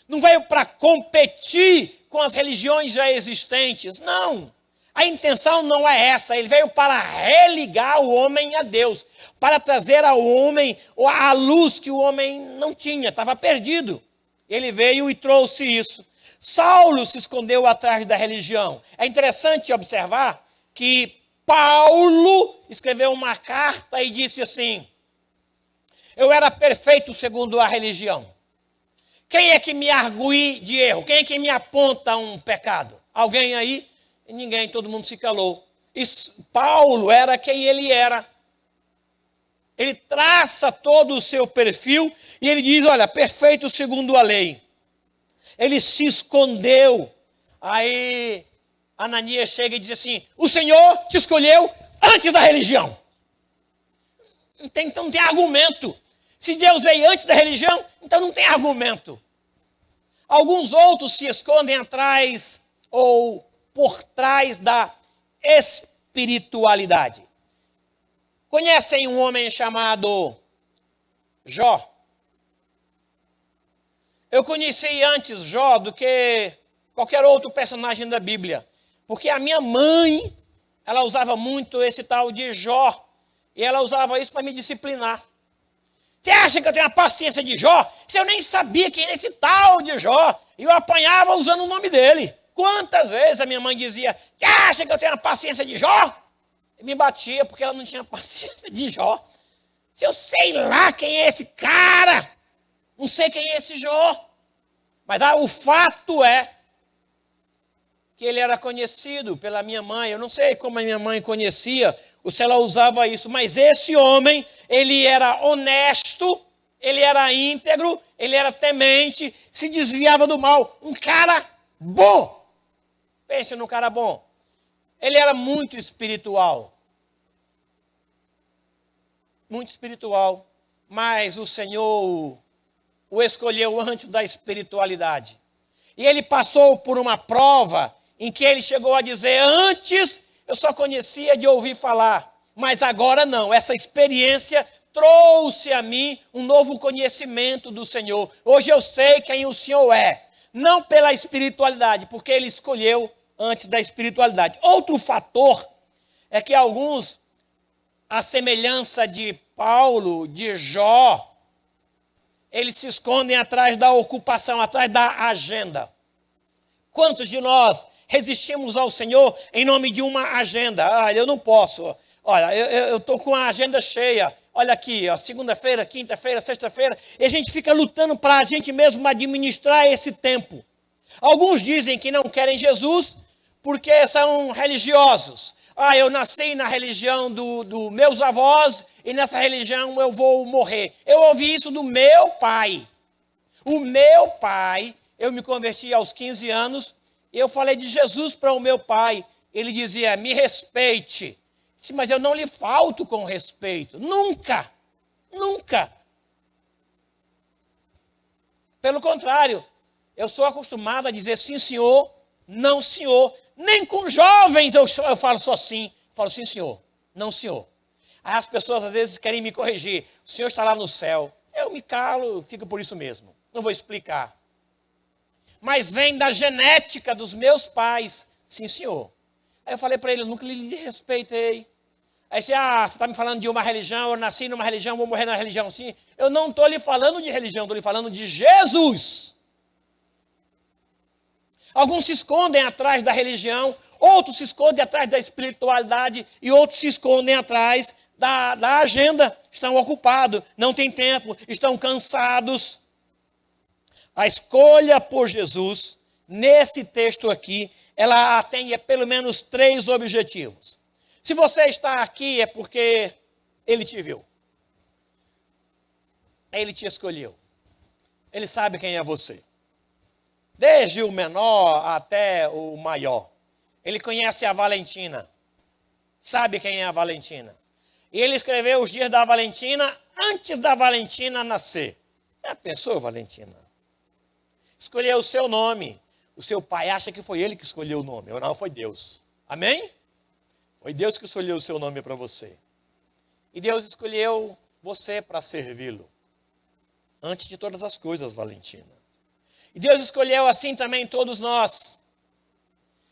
Não veio para competir com as religiões já existentes. Não. A intenção não é essa. Ele veio para religar o homem a Deus. Para trazer ao homem a luz que o homem não tinha. Estava perdido. Ele veio e trouxe isso. Saulo se escondeu atrás da religião. É interessante observar que Paulo escreveu uma carta e disse assim: eu era perfeito segundo a religião. Quem é que me argui de erro? Quem é que me aponta um pecado? Alguém aí? Ninguém, todo mundo se calou. Paulo era quem ele era. Ele traça todo o seu perfil e ele diz, olha, perfeito segundo a lei. Ele se escondeu. Aí Ananias chega e diz assim, o Senhor te escolheu antes da religião. Então não tem argumento. Se Deus veio antes da religião, então não tem argumento. Alguns outros se escondem atrás ou por trás da espiritualidade. Conhecem um homem chamado Jó? Eu conheci antes Jó do que qualquer outro personagem da Bíblia. Porque a minha mãe, ela usava muito esse tal de Jó. E ela usava isso para me disciplinar. Você acha que eu tenho a paciência de Jó? Se eu nem sabia quem era esse tal de Jó. E eu apanhava usando o nome dele. Quantas vezes a minha mãe dizia, você acha que eu tenho a paciência de Jó? E me batia porque ela não tinha paciência de Jó. Se eu sei lá quem é esse cara, não sei quem é esse Jó. Mas o fato é que ele era conhecido pela minha mãe. Eu não sei como a minha mãe conhecia, ou se ela usava isso, mas esse homem, ele era honesto, ele era íntegro, ele era temente, se desviava do mal. Um cara bom. Pense num cara bom. Ele era muito espiritual. Muito espiritual. Mas o Senhor o escolheu antes da espiritualidade. E ele passou por uma prova em que ele chegou a dizer, antes eu só conhecia de ouvir falar, mas agora não. Essa experiência trouxe a mim um novo conhecimento do Senhor. Hoje eu sei quem o Senhor é. Não pela espiritualidade, porque ele escolheu antes da espiritualidade. Outro fator é que alguns, à semelhança de Paulo, de Jó, eles se escondem atrás da ocupação, atrás da agenda. Quantos de nós resistimos ao Senhor em nome de uma agenda? Ah, eu não posso. Olha, eu estou com a agenda cheia. Olha aqui, ó, segunda-feira, quinta-feira, sexta-feira. E a gente fica lutando para a gente mesmo administrar esse tempo. Alguns dizem que não querem Jesus porque são religiosos. Ah, eu nasci na religião dos meus avós e nessa religião eu vou morrer. Eu ouvi isso do meu pai. O meu pai, eu me converti aos 15 anos, e eu falei de Jesus para o meu pai. Ele dizia, me respeite. Sim, mas eu não lhe falto com respeito. Nunca. Nunca. Pelo contrário, eu sou acostumado a dizer sim, senhor, não, senhor. Nem com jovens eu falo só sim. Eu falo sim, senhor, não, senhor. Aí as pessoas às vezes querem me corrigir. O senhor está lá no céu. Eu me calo, fico por isso mesmo. Não vou explicar. Mas vem da genética dos meus pais. Sim, senhor. Aí eu falei para ele, eu nunca lhe respeitei. Aí você está me falando de uma religião, eu nasci numa religião, vou morrer na religião. Sim, eu não estou lhe falando de religião, estou lhe falando de Jesus. Alguns se escondem atrás da religião, outros se escondem atrás da espiritualidade e outros se escondem atrás da agenda. Estão ocupados, não têm tempo, estão cansados. A escolha por Jesus, nesse texto aqui, ela tem pelo menos 3 objetivos. Se você está aqui é porque Ele te viu. Ele te escolheu. Ele sabe quem é você. Desde o menor até o maior. Ele conhece a Valentina. Sabe quem é a Valentina. E ele escreveu os dias da Valentina antes da Valentina nascer. Já pensou, Valentina? Escolheu o seu nome. O seu pai acha que foi ele que escolheu o nome. Não, foi Deus. Amém? Foi Deus que escolheu o seu nome para você. E Deus escolheu você para servi-lo. antes de todas as coisas, Valentina. E Deus escolheu assim também todos nós.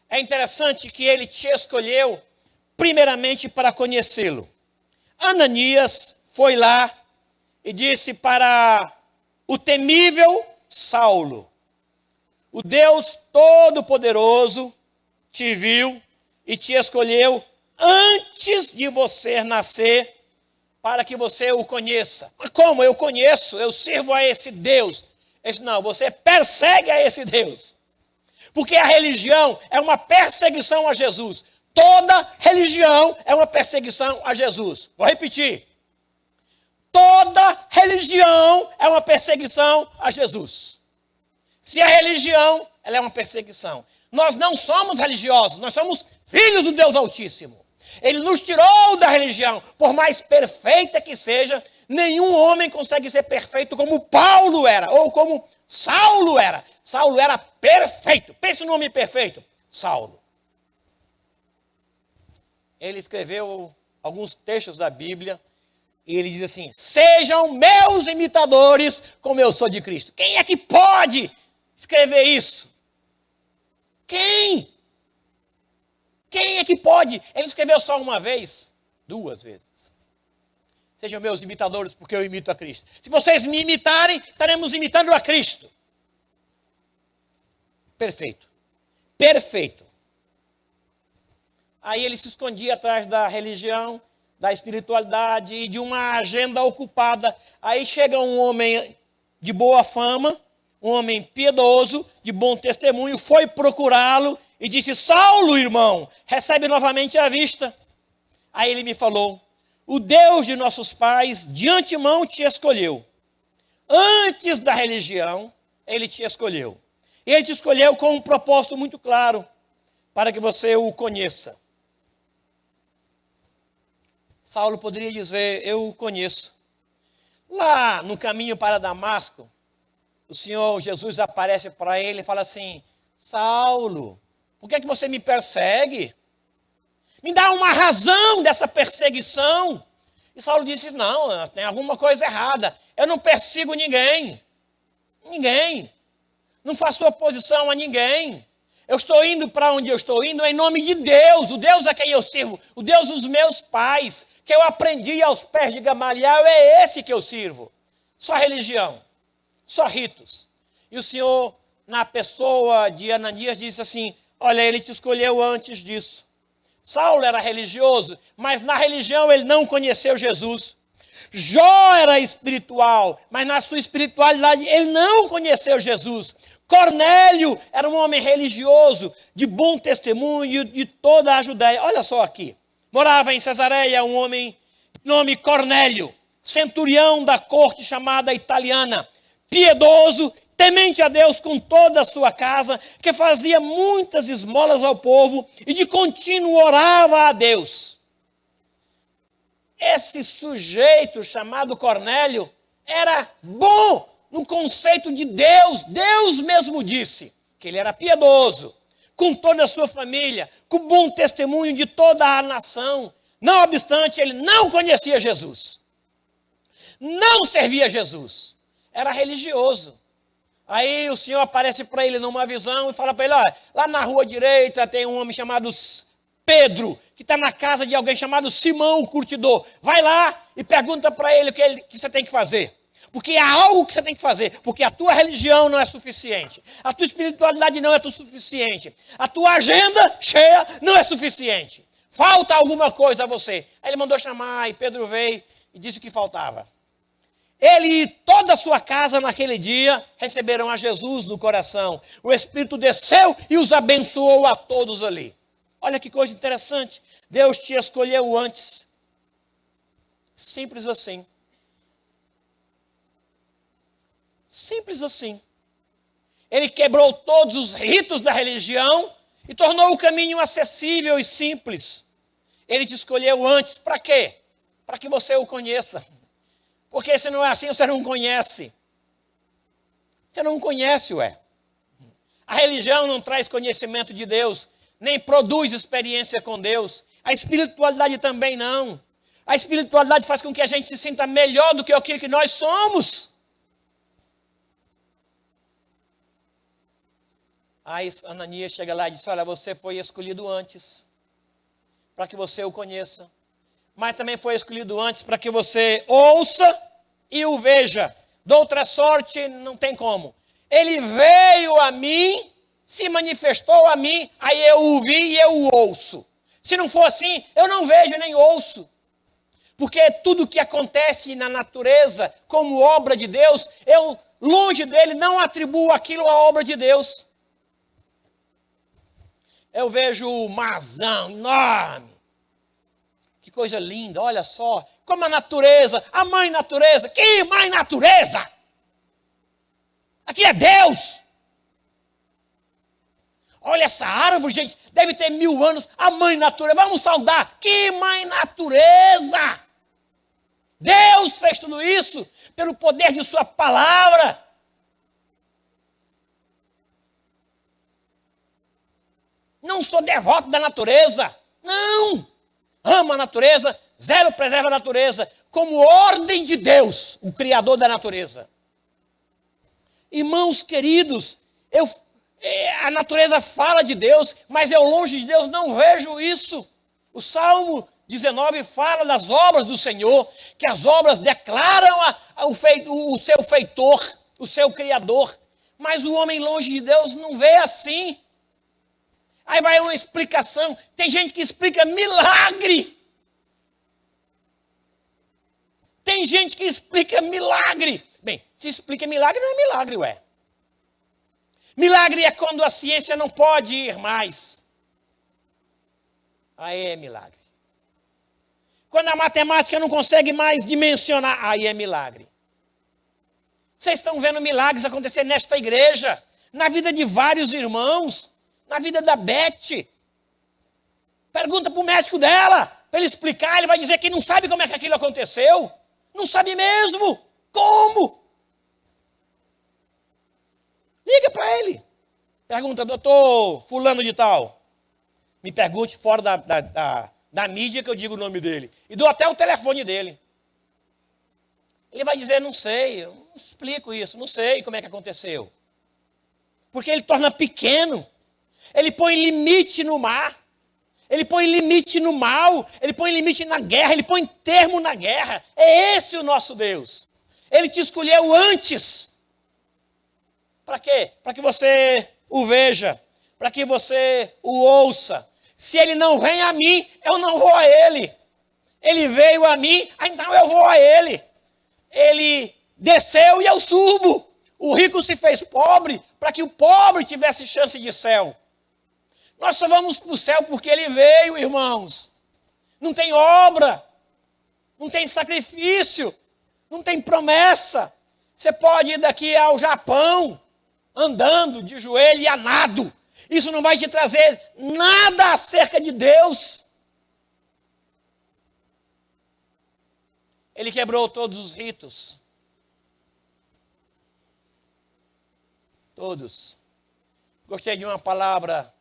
É interessante que ele te escolheu primeiramente para conhecê-lo. Ananias foi lá e disse para o temível Saulo: o Deus Todo-Poderoso te viu e te escolheu antes de você nascer para que você o conheça. Mas como? Eu conheço, eu sirvo a esse Deus. Ele disse: não, você persegue a esse Deus. Porque a religião é uma perseguição a Jesus. Toda religião é uma perseguição a Jesus. Vou repetir. Toda religião é uma perseguição a Jesus. Se a religião, ela é uma perseguição. Nós não somos religiosos, nós somos filhos do Deus Altíssimo. Ele nos tirou da religião, por mais perfeita que seja, nenhum homem consegue ser perfeito como Paulo era, ou como Saulo era. Saulo era perfeito. Pense no homem perfeito, Saulo. Ele escreveu alguns textos da Bíblia, e ele diz assim: sejam meus imitadores como eu sou de Cristo. Quem é que pode escrever isso? Quem? Quem é que pode? Ele escreveu só uma vez, 2 vezes. Sejam meus imitadores porque eu imito a Cristo. Se vocês me imitarem, estaremos imitando a Cristo. Perfeito. Perfeito. Aí ele se escondia atrás da religião, da espiritualidade e de uma agenda ocupada. Aí chega um homem de boa fama, um homem piedoso, de bom testemunho, foi procurá-lo e disse: Saulo, irmão, recebe novamente a vista. Aí ele me falou: o Deus de nossos pais de antemão te escolheu. Antes da religião, ele te escolheu. E ele te escolheu com um propósito muito claro, para que você o conheça. Saulo poderia dizer: eu o conheço. Lá no caminho para Damasco, o Senhor Jesus aparece para ele e fala assim: Saulo, por que é que você me persegue? Me dá uma razão dessa perseguição. E Saulo disse: não, tem alguma coisa errada. Eu não persigo ninguém. Ninguém. Não faço oposição a ninguém. Eu estou indo para onde eu estou indo em nome de Deus. O Deus a quem eu sirvo. O Deus dos meus pais, que eu aprendi aos pés de Gamaliel, é esse que eu sirvo. Só religião. Só ritos. E o Senhor, na pessoa de Ananias, disse assim: olha, ele te escolheu antes disso. Saulo era religioso, mas na religião ele não conheceu Jesus. Jó era espiritual, mas na sua espiritualidade ele não conheceu Jesus. Cornélio era um homem religioso, de bom testemunho de toda a Judéia. Olha só aqui. Morava em Cesareia um homem, nome Cornélio, centurião da corte chamada italiana, piedoso, temente a Deus com toda a sua casa, que fazia muitas esmolas ao povo e de contínuo orava a Deus. Esse sujeito chamado Cornélio era bom no conceito de Deus. Deus mesmo disse que ele era piedoso, com toda a sua família, com bom testemunho de toda a nação. Não obstante, ele não conhecia Jesus. Não servia Jesus. Era religioso. Aí o Senhor aparece para ele numa visão e fala para ele: olha, lá na rua direita tem um homem chamado Pedro, que está na casa de alguém chamado Simão, o curtidor. Vai lá e pergunta para ele o que você tem que fazer. Porque há algo que você tem que fazer. Porque a tua religião não é suficiente. A tua espiritualidade não é suficiente. A tua agenda cheia não é suficiente. Falta alguma coisa a você. Aí ele mandou chamar e Pedro veio e disse o que faltava. Ele e toda a sua casa naquele dia receberam a Jesus no coração. O Espírito desceu e os abençoou a todos ali. Olha que coisa interessante. Deus te escolheu antes. Simples assim. Simples assim. Ele quebrou todos os ritos da religião e tornou o caminho acessível e simples. Ele te escolheu antes. Para quê? Para que você o conheça. Porque se não é assim, você não conhece. Você não conhece, ué. A religião não traz conhecimento de Deus, nem produz experiência com Deus. A espiritualidade também não. A espiritualidade faz com que a gente se sinta melhor do que aquilo que nós somos. Aí Ananias chega lá e diz, olha, você foi escolhido antes, para que você o conheça. Mas também foi escolhido antes para que você ouça e o veja. De outra sorte, não tem como. Ele veio a mim, se manifestou a mim, aí eu o vi e eu o ouço. Se não for assim, eu não vejo nem ouço. Porque tudo que acontece na natureza, como obra de Deus, eu, longe dele, não atribuo aquilo à obra de Deus. Eu vejo o marzão enorme. Que coisa linda, olha só. Como a natureza, a mãe natureza. Que mãe natureza? Aqui é Deus. Olha essa árvore, gente, deve ter 1000 anos. A mãe natureza, vamos saudar. Que mãe natureza! Deus fez tudo isso pelo poder de sua palavra. Não sou devoto da natureza, não. Amo a natureza, zero preserva a natureza, como ordem de Deus, o Criador da natureza. Irmãos queridos, a natureza fala de Deus, mas eu longe de Deus não vejo isso. O Salmo 19 fala das obras do Senhor, que as obras declaram o seu feitor, o seu Criador. Mas o homem longe de Deus não vê assim. Aí vai uma explicação. Tem gente que explica milagre. Tem gente que explica milagre. Bem, se explica milagre, não é milagre, ué. Milagre é quando a ciência não pode ir mais. Aí é milagre. Quando a matemática não consegue mais dimensionar, aí é milagre. Vocês estão vendo milagres acontecer nesta igreja, na vida de vários irmãos, na vida da Beth. Pergunta para o médico dela, para ele explicar, ele vai dizer que não sabe como é que aquilo aconteceu. Não sabe mesmo. Como? Liga para ele. Pergunta, doutor fulano de tal. Me pergunte fora da mídia que eu digo o nome dele. E dou até o telefone dele. Ele vai dizer, não sei, eu não explico isso, não sei como é que aconteceu. Porque ele torna pequeno. Ele põe limite no mar. Ele põe limite no mal. Ele põe limite na guerra. Ele põe termo na guerra. É esse o nosso Deus. Ele te escolheu antes. Para quê? Para que você o veja. Para que você o ouça. Se ele não vem a mim, eu não vou a ele. Ele veio a mim, então eu vou a ele. Ele desceu e eu subo. O rico se fez pobre para que o pobre tivesse chance de céu. Nós só vamos para o céu porque ele veio, irmãos. Não tem obra, não tem sacrifício, não tem promessa. Você pode ir daqui ao Japão, andando de joelho e a nado. Isso não vai te trazer nada acerca de Deus. Ele quebrou todos os ritos. Todos. Gostei de uma palavra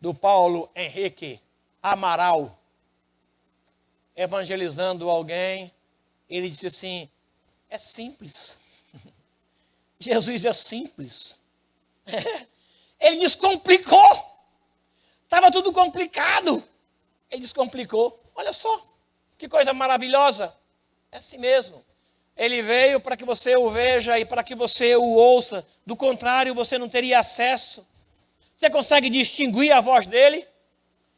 do Paulo Henrique Amaral, evangelizando alguém. Ele disse assim, é simples. Jesus é simples. Ele descomplicou. Estava tudo complicado. Ele descomplicou. Olha só, que coisa maravilhosa. É assim mesmo. Ele veio para que você o veja e para que você o ouça. Do contrário, você não teria acesso. Você consegue distinguir a voz dele?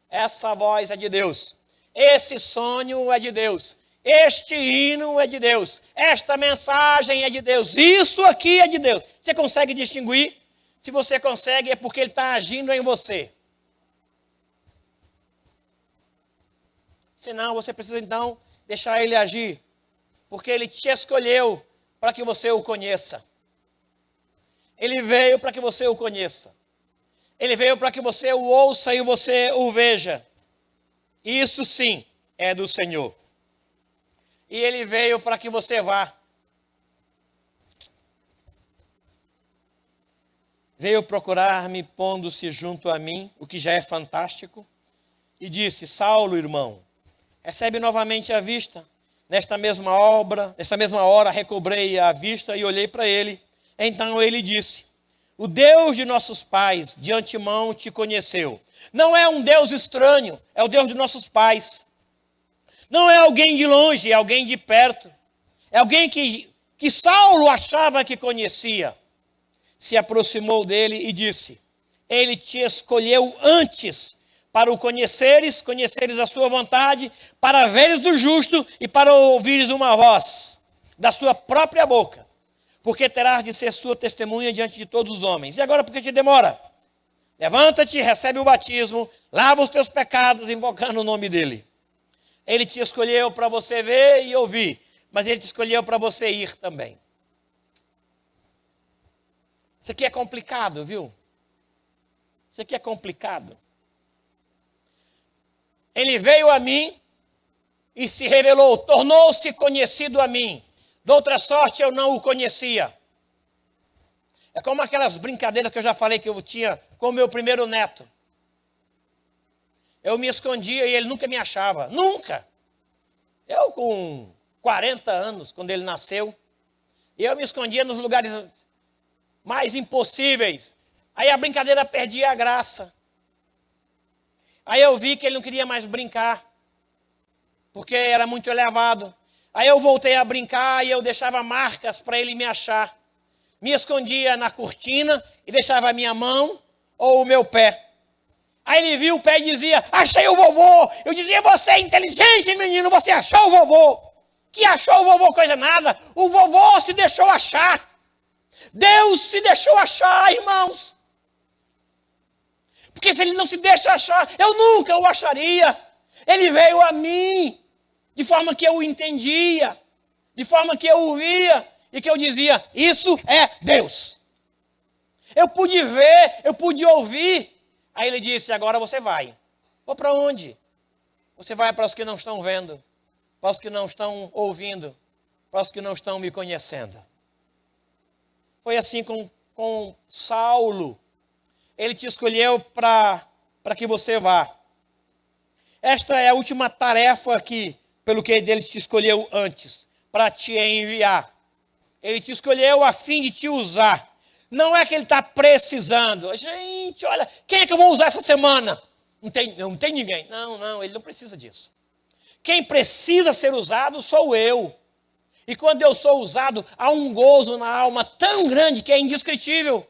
Essa voz é de Deus. Esse sonho é de Deus. Este hino é de Deus. Esta mensagem é de Deus. Isso aqui é de Deus. Você consegue distinguir? Se você consegue, é porque ele está agindo em você. Senão, você precisa então deixar ele agir. Porque ele te escolheu para que você o conheça. Ele veio para que você o conheça. Ele veio para que você o ouça e você o veja. Isso sim é do Senhor. E ele veio para que você vá. Veio procurar-me pondo-se junto a mim, o que já é fantástico, e disse, Saulo, irmão, recebe novamente a vista. Nesta mesma hora, recobrei a vista e olhei para ele. Então ele disse, O Deus de nossos pais de antemão te conheceu. Não é um Deus estranho, é o Deus de nossos pais. Não é alguém de longe, é alguém de perto. É alguém que Saulo achava que conhecia. Se aproximou dele e disse: Ele te escolheu antes para o conheceres a sua vontade, para veres o justo e para ouvires uma voz da sua própria boca, porque terás de ser sua testemunha diante de todos os homens. E agora, por que te demora? Levanta-te, recebe o batismo, lava os teus pecados, invocando o nome dele. Ele te escolheu para você ver e ouvir, mas ele te escolheu para você ir também. Isso aqui é complicado, viu? Isso aqui é complicado. Ele veio a mim e se revelou, tornou-se conhecido a mim. De outra sorte, eu não o conhecia. É como aquelas brincadeiras que eu já falei que eu tinha com o meu primeiro neto. Eu me escondia e ele nunca me achava. Nunca! Eu com 40 anos, quando ele nasceu, eu me escondia nos lugares mais impossíveis. Aí a brincadeira perdia a graça. Aí eu vi que ele não queria mais brincar, porque era muito elevado. Aí eu voltei a brincar e eu deixava marcas para ele me achar. Me escondia na cortina e deixava a minha mão ou o meu pé. Aí ele viu o pé e dizia: achei o vovô. Eu dizia: você é inteligente, menino, você achou o vovô. Que achou o vovô coisa nada. O vovô se deixou achar. Deus se deixou achar, irmãos. Porque se ele não se deixa achar, eu nunca o acharia. Ele veio a mim, de forma que eu o entendia, de forma que eu o via, e que eu dizia: isso é Deus. Eu pude ver, eu pude ouvir. Aí ele disse: agora você vai. Vou para onde? Você vai para os que não estão vendo, para os que não estão ouvindo, para os que não estão me conhecendo. Foi assim com Saulo. Ele te escolheu para que você vá. Esta é a última tarefa aqui, pelo que ele te escolheu antes, para te enviar. Ele te escolheu a fim de te usar. Não é que ele está precisando. Gente, olha, quem é que eu vou usar essa semana? Não tem ninguém. Não, ele não precisa disso. Quem precisa ser usado sou eu. E quando eu sou usado, há um gozo na alma tão grande que é indescritível.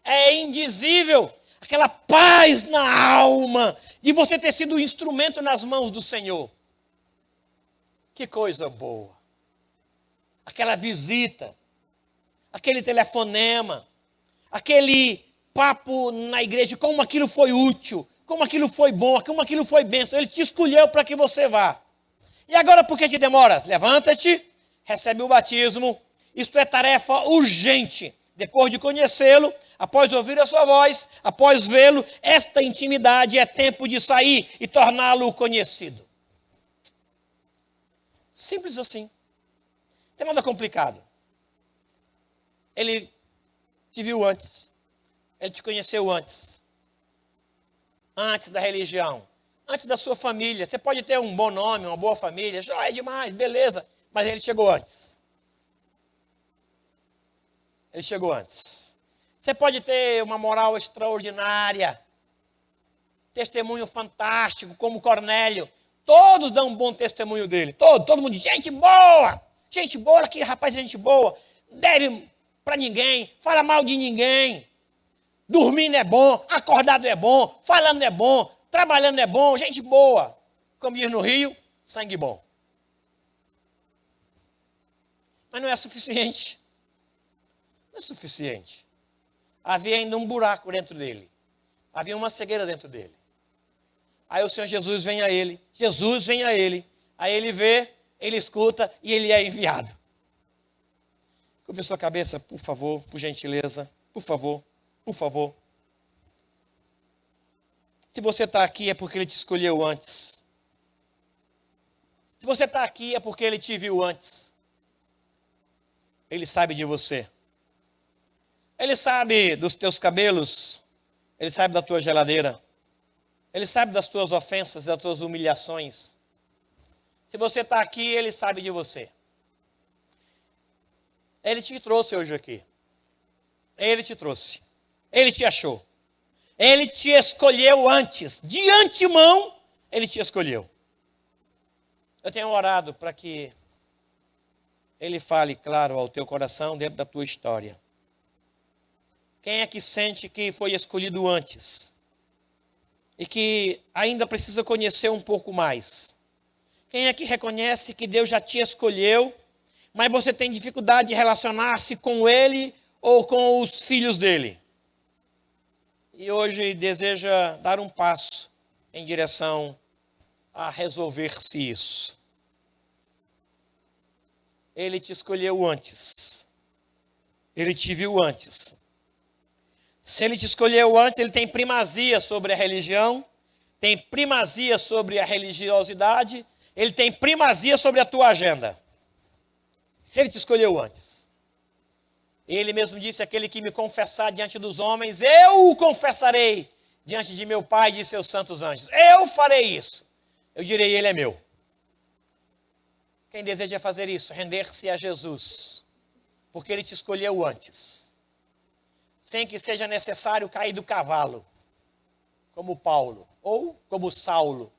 É indizível. Aquela paz na alma de você ter sido um instrumento nas mãos do Senhor. Que coisa boa. Aquela visita, aquele telefonema, aquele papo na igreja, como aquilo foi útil, como aquilo foi bom, como aquilo foi bênção. Ele te escolheu para que você vá. E agora por que te demoras? Levanta-te, recebe o batismo. Isto é tarefa urgente. Depois de conhecê-lo, após ouvir a sua voz, após vê-lo, esta intimidade é tempo de sair e torná-lo conhecido. Simples assim. Não tem nada complicado. Ele te viu antes. Ele te conheceu antes. Antes da religião. Antes da sua família. Você pode ter um bom nome, uma boa família. Já é demais, beleza. Mas ele chegou antes. Ele chegou antes. Você pode ter uma moral extraordinária. Testemunho fantástico, como Cornélio. Todos dão um bom testemunho dele. Todo mundo diz: gente boa. Gente boa, que rapaz é gente boa. Deve para ninguém. Fala mal de ninguém. Dormindo é bom. Acordado é bom. Falando é bom. Trabalhando é bom. Gente boa. Como diz no Rio, sangue bom. Mas não é suficiente. Não é suficiente. Havia ainda um buraco dentro dele. Havia uma cegueira dentro dele. Aí o Senhor Jesus vem a ele. Jesus vem a ele. Aí ele vê, ele escuta e ele é enviado. Curva sua cabeça, por favor, por gentileza. Por favor, por favor. Se você está aqui é porque ele te escolheu antes. Se você está aqui é porque ele te viu antes. Ele sabe de você. Ele sabe dos teus cabelos. Ele sabe da tua geladeira. Ele sabe das tuas ofensas, das tuas humilhações. Se você está aqui, ele sabe de você. Ele te trouxe hoje aqui. Ele te trouxe. Ele te achou. Ele te escolheu antes. De antemão, Ele te escolheu. Eu tenho orado para que Ele fale claro ao teu coração dentro da tua história. Quem é que sente que foi escolhido antes? E que ainda precisa conhecer um pouco mais? Quem é que reconhece que Deus já te escolheu, mas você tem dificuldade de relacionar-se com Ele ou com os filhos dele? E hoje deseja dar um passo em direção a resolver-se isso. Ele te escolheu antes. Ele te viu antes. Se Ele te escolheu antes, Ele tem primazia sobre a religião, tem primazia sobre a religiosidade, Ele tem primazia sobre a tua agenda. Se Ele te escolheu antes. Ele mesmo disse, aquele que me confessar diante dos homens, eu o confessarei diante de meu Pai e de seus santos anjos. Eu farei isso. Eu direi, Ele é meu. Quem deseja fazer isso? Render-se a Jesus. Porque Ele te escolheu antes. Sem que seja necessário cair do cavalo. Como Paulo. Ou como Saulo.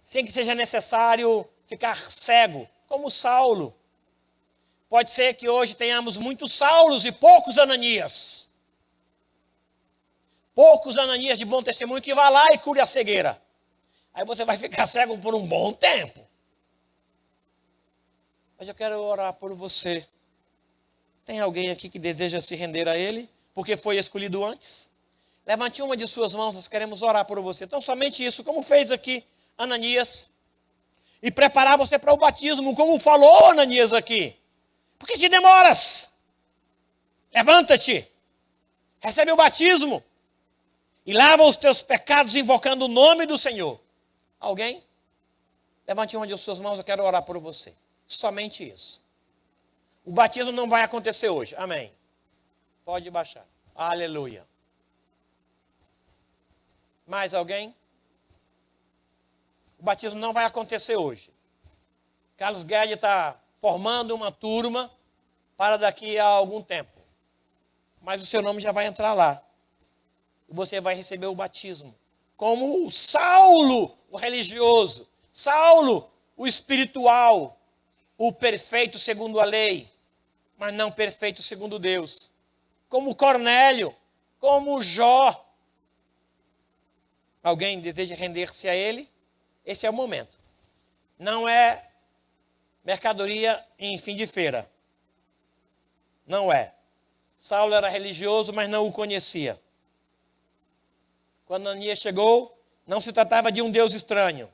Sem que seja necessário ficar cego. Como Saulo. Pode ser que hoje tenhamos muitos Saulos e poucos Ananias. Poucos Ananias de bom testemunho que vai lá e cure a cegueira. Aí você vai ficar cego por um bom tempo. Mas eu quero orar por você. Tem alguém aqui que deseja se render a Ele? Porque foi escolhido antes? Levante uma de suas mãos, nós queremos orar por você. Então somente isso, como fez aqui Ananias. E preparar você para o batismo, como falou Ananias aqui. Por que te demoras? Levanta-te. Recebe o batismo. E lava os teus pecados invocando o nome do Senhor. Alguém? Levante uma de suas mãos, eu quero orar por você. Somente isso. O batismo não vai acontecer hoje. Amém. Pode baixar. Aleluia. Mais alguém? O batismo não vai acontecer hoje. Carlos Guedes está formando uma turma para daqui a algum tempo. Mas o seu nome já vai entrar lá. E você vai receber o batismo. Como Saulo, o religioso. Saulo, o espiritual. O perfeito segundo a lei. Mas não perfeito segundo Deus. Como Cornélio. Como Jó. Alguém deseja render-se a Ele? Esse é o momento. Não é mercadoria em fim de feira. Não é. Saulo era religioso, mas não o conhecia. Quando Ananias chegou, não se tratava de um Deus estranho.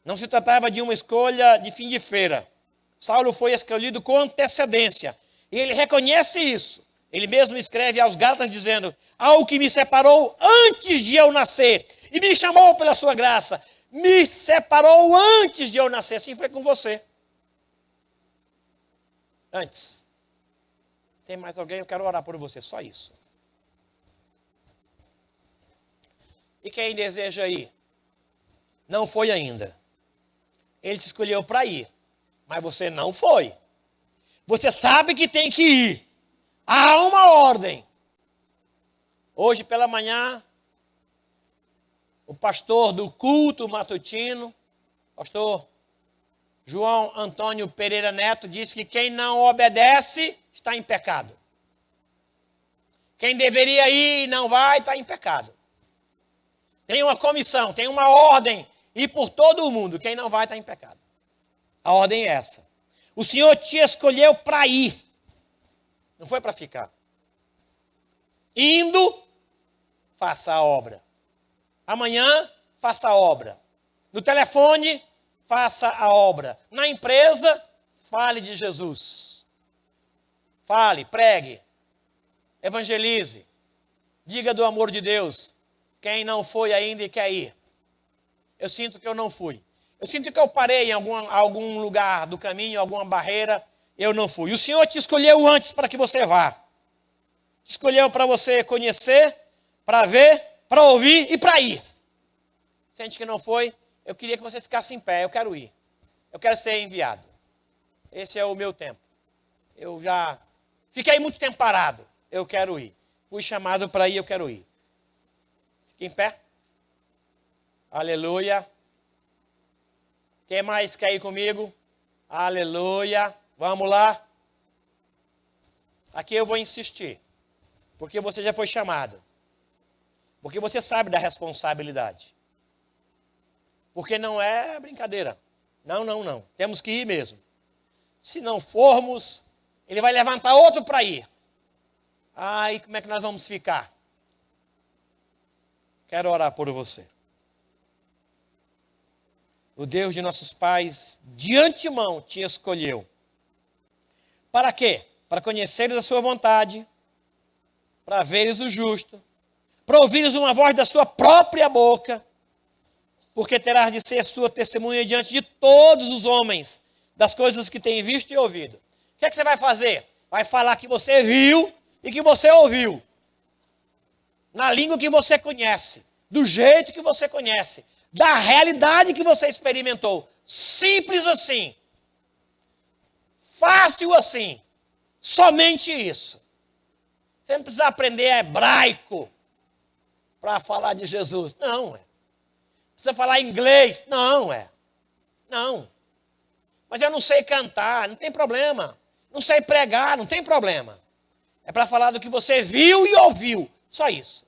Não se tratava de uma escolha de fim de feira. Saulo foi escolhido com antecedência. E ele reconhece isso. Ele mesmo escreve aos Gálatas dizendo, ao que me separou antes de eu nascer, e me chamou pela sua graça, me separou antes de eu nascer. Assim foi com você. Antes. Tem mais alguém? Eu quero orar por você, só isso. E quem deseja ir? Não foi ainda. Ele te escolheu para ir, mas você não foi. Você sabe que tem que ir. Há uma ordem. Hoje pela manhã, o pastor do culto matutino, pastor João Antônio Pereira Neto, disse que quem não obedece está em pecado. Quem deveria ir e não vai está em pecado. Tem uma comissão, tem uma ordem, e por todo o mundo, quem não vai está em pecado. A ordem é essa. O Senhor te escolheu para ir, não foi para ficar. Indo, faça a obra. Amanhã, faça a obra. No telefone, faça a obra. Na empresa, fale de Jesus. Fale, pregue, evangelize, diga do amor de Deus. Quem não foi ainda e quer ir. Eu sinto que eu não fui. Eu sinto que eu parei em algum lugar do caminho, alguma barreira, eu não fui. O Senhor te escolheu antes para que você vá. Te escolheu para você conhecer, para ver, para ouvir e para ir. Sente que não foi? Eu queria que você ficasse em pé, eu quero ir. Eu quero ser enviado. Esse é o meu tempo. Eu já fiquei muito tempo parado, eu quero ir. fui chamado para ir, eu quero ir. Fique em pé. Aleluia. Quem mais quer ir comigo? Aleluia. Vamos lá. Aqui eu vou insistir. Porque você já foi chamado. Porque você sabe da responsabilidade. Porque não é brincadeira. Não, não, não. Temos que ir mesmo. Se não formos, ele vai levantar outro para ir. Aí como é que nós vamos ficar? Quero orar por você. O Deus de nossos pais, de antemão, te escolheu. Para quê? Para conheceres a sua vontade, para veres o justo, para ouvires uma voz da sua própria boca, porque terás de ser sua testemunha diante de todos os homens, das coisas que tem visto e ouvido. O que é que você vai fazer? Vai falar que você viu e que você ouviu. Na língua que você conhece, do jeito que você conhece, da realidade que você experimentou. Simples assim. Fácil assim. Somente isso. Você não precisa aprender hebraico para falar de Jesus. Não, é. Precisa falar inglês. Não, é. Não. Mas eu não sei cantar, não tem problema. Não sei pregar, não tem problema. É para falar do que você viu e ouviu. Só isso.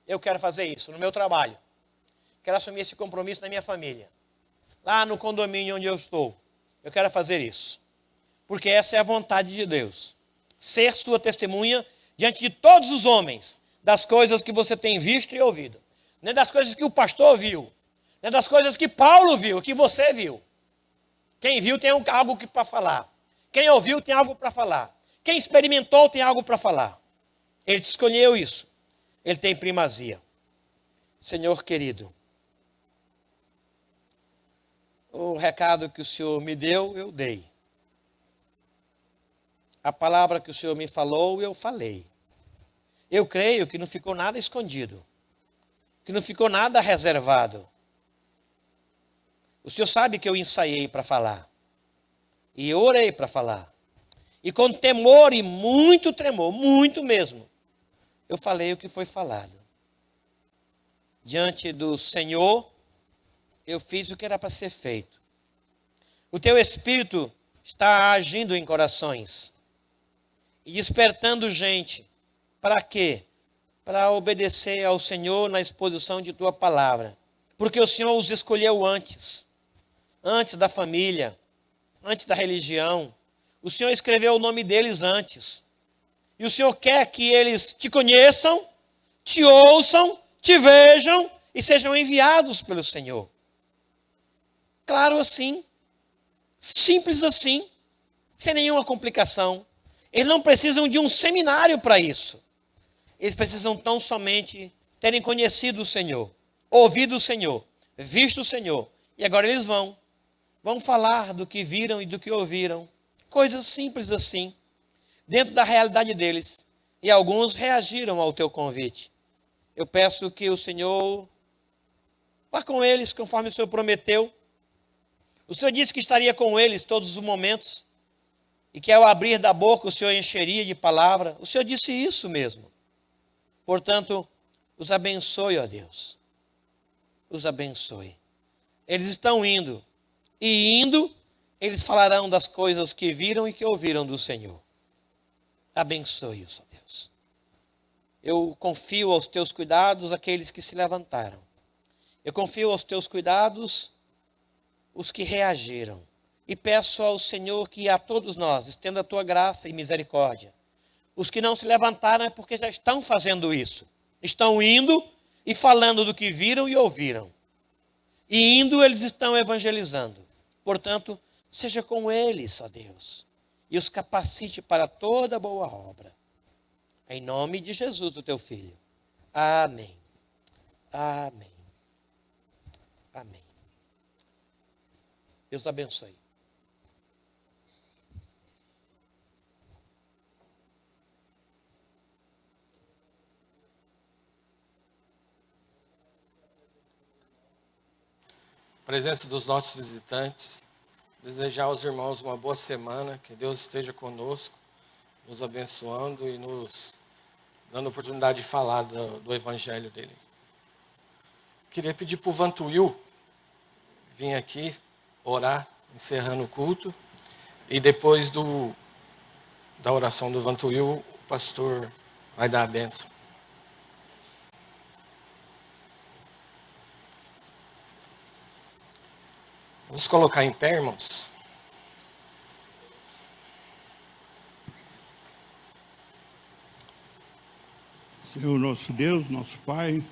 Eu quero fazer isso no meu trabalho. Quero assumir esse compromisso na minha família. Lá no condomínio onde eu estou. Eu quero fazer isso. Porque essa é a vontade de Deus. Ser sua testemunha diante de todos os homens das coisas que você tem visto e ouvido. Nem das coisas que o pastor viu. Nem das coisas que Paulo viu, que você viu. Quem viu tem algo para falar. Quem ouviu tem algo para falar. Quem experimentou tem algo para falar. Ele te escolheu isso. Ele tem primazia. Senhor querido, o recado que o Senhor me deu, eu dei. A palavra que o Senhor me falou, eu falei. Eu creio que não ficou nada escondido. Que não ficou nada reservado. O Senhor sabe que eu ensaiei para falar. E eu orei para falar. E com temor e muito tremor, muito mesmo, eu falei o que foi falado. Diante do Senhor, eu fiz o que era para ser feito. O teu Espírito está agindo em corações. E despertando gente. Para quê? Para obedecer ao Senhor na exposição de tua palavra. Porque o Senhor os escolheu antes. Antes da família. Antes da religião. O Senhor escreveu o nome deles antes. E o Senhor quer que eles te conheçam, te ouçam, te vejam e sejam enviados pelo Senhor. Claro assim. Simples assim. Sem nenhuma complicação. Eles não precisam de um seminário para isso. Eles precisam tão somente terem conhecido o Senhor, ouvido o Senhor, visto o Senhor. E agora eles vão falar do que viram e do que ouviram. Coisas simples assim, dentro da realidade deles. E alguns reagiram ao teu convite. Eu peço que o Senhor vá com eles conforme o Senhor prometeu. O Senhor disse que estaria com eles todos os momentos. E que ao abrir da boca o Senhor encheria de palavra. O Senhor disse isso mesmo. Portanto, os abençoe, ó Deus. Os abençoe. Eles estão indo. E indo, eles falarão das coisas que viram e que ouviram do Senhor. Abençoe-os, ó Deus. Eu confio aos teus cuidados aqueles que se levantaram. Eu confio aos teus cuidados os que reagiram. E peço ao Senhor que a todos nós estenda a tua graça e misericórdia. Os que não se levantaram é porque já estão fazendo isso. Estão indo e falando do que viram e ouviram. E indo eles estão evangelizando. Portanto, seja com eles, ó Deus. E os capacite para toda boa obra. Em nome de Jesus, o teu Filho. Amém. Amém. Amém. Deus abençoe. Presença dos nossos visitantes, desejar aos irmãos uma boa semana, que Deus esteja conosco, nos abençoando e nos dando oportunidade de falar do evangelho dele. Queria pedir para o Vantuil vir aqui orar, encerrando o culto. E depois da oração do Vantuil, o pastor vai dar a bênção. Vamos colocar em pé, irmãos. Senhor nosso Deus, nosso Pai,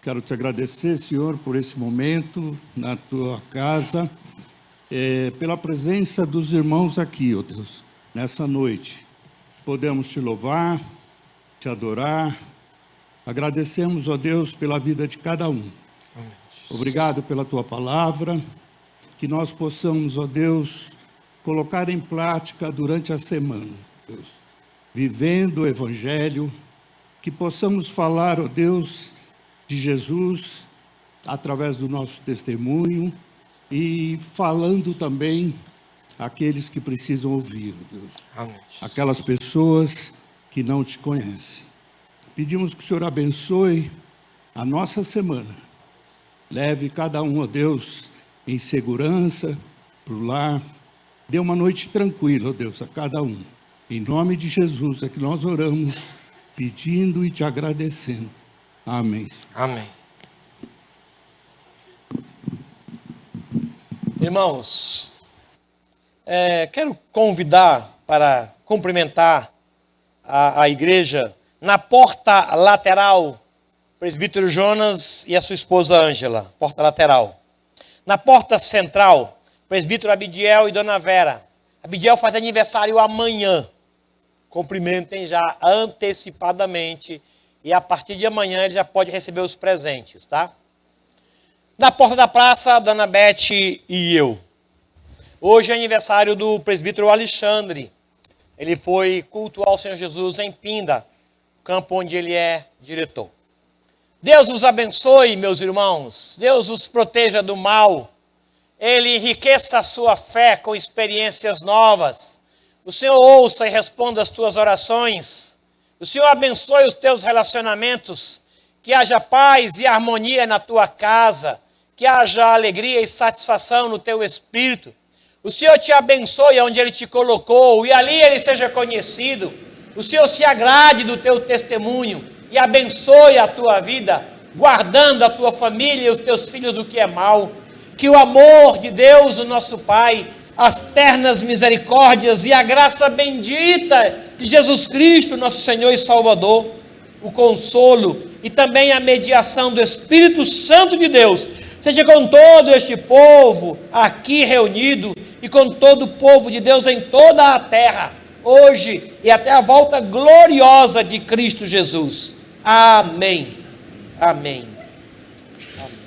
quero te agradecer, Senhor, por esse momento na tua casa, pela presença dos irmãos aqui, ó Deus, nessa noite. Podemos te louvar, te adorar, agradecemos, ó Deus, pela vida de cada um. Amém. Obrigado pela tua palavra, que nós possamos, ó Deus, colocar em prática durante a semana, Deus, vivendo o Evangelho, que possamos falar, ó Deus, de Jesus, através do nosso testemunho, e falando também àqueles que precisam ouvir, ó Deus. Amém. Aquelas pessoas que não te conhecem. Pedimos que o Senhor abençoe a nossa semana. Leve cada um, ó Deus, em segurança para o lar. Dê uma noite tranquila, ó Deus, a cada um. Em nome de Jesus é que nós oramos, pedindo e te agradecendo. Amém. Amém. Irmãos, quero convidar para cumprimentar a igreja na porta lateral, presbítero Jonas e a sua esposa Ângela, porta lateral. Na porta central, presbítero Abidiel e dona Vera. Abidiel faz aniversário amanhã. Cumprimentem já antecipadamente e a partir de amanhã ele já pode receber os presentes, tá? Na porta da praça, dona Beth e eu. Hoje é aniversário do presbítero Alexandre. Ele foi cultuar o Senhor Jesus em Pinda, campo onde ele é diretor. Deus os abençoe, meus irmãos. Deus os proteja do mal. Ele enriqueça a sua fé com experiências novas. O Senhor ouça e responda as tuas orações. O Senhor abençoe os teus relacionamentos. Que haja paz e harmonia na tua casa. Que haja alegria e satisfação no teu espírito. O Senhor te abençoe onde Ele te colocou e ali Ele seja conhecido. O Senhor se agrade do teu testemunho e abençoe a tua vida, guardando a tua família e os teus filhos do que é mal. Que o amor de Deus, o nosso Pai, as ternas misericórdias e a graça bendita de Jesus Cristo, nosso Senhor e Salvador, o consolo e também a mediação do Espírito Santo de Deus, seja com todo este povo aqui reunido e com todo o povo de Deus em toda a terra, hoje e até a volta gloriosa de Cristo Jesus. Amém. Amém. Amém.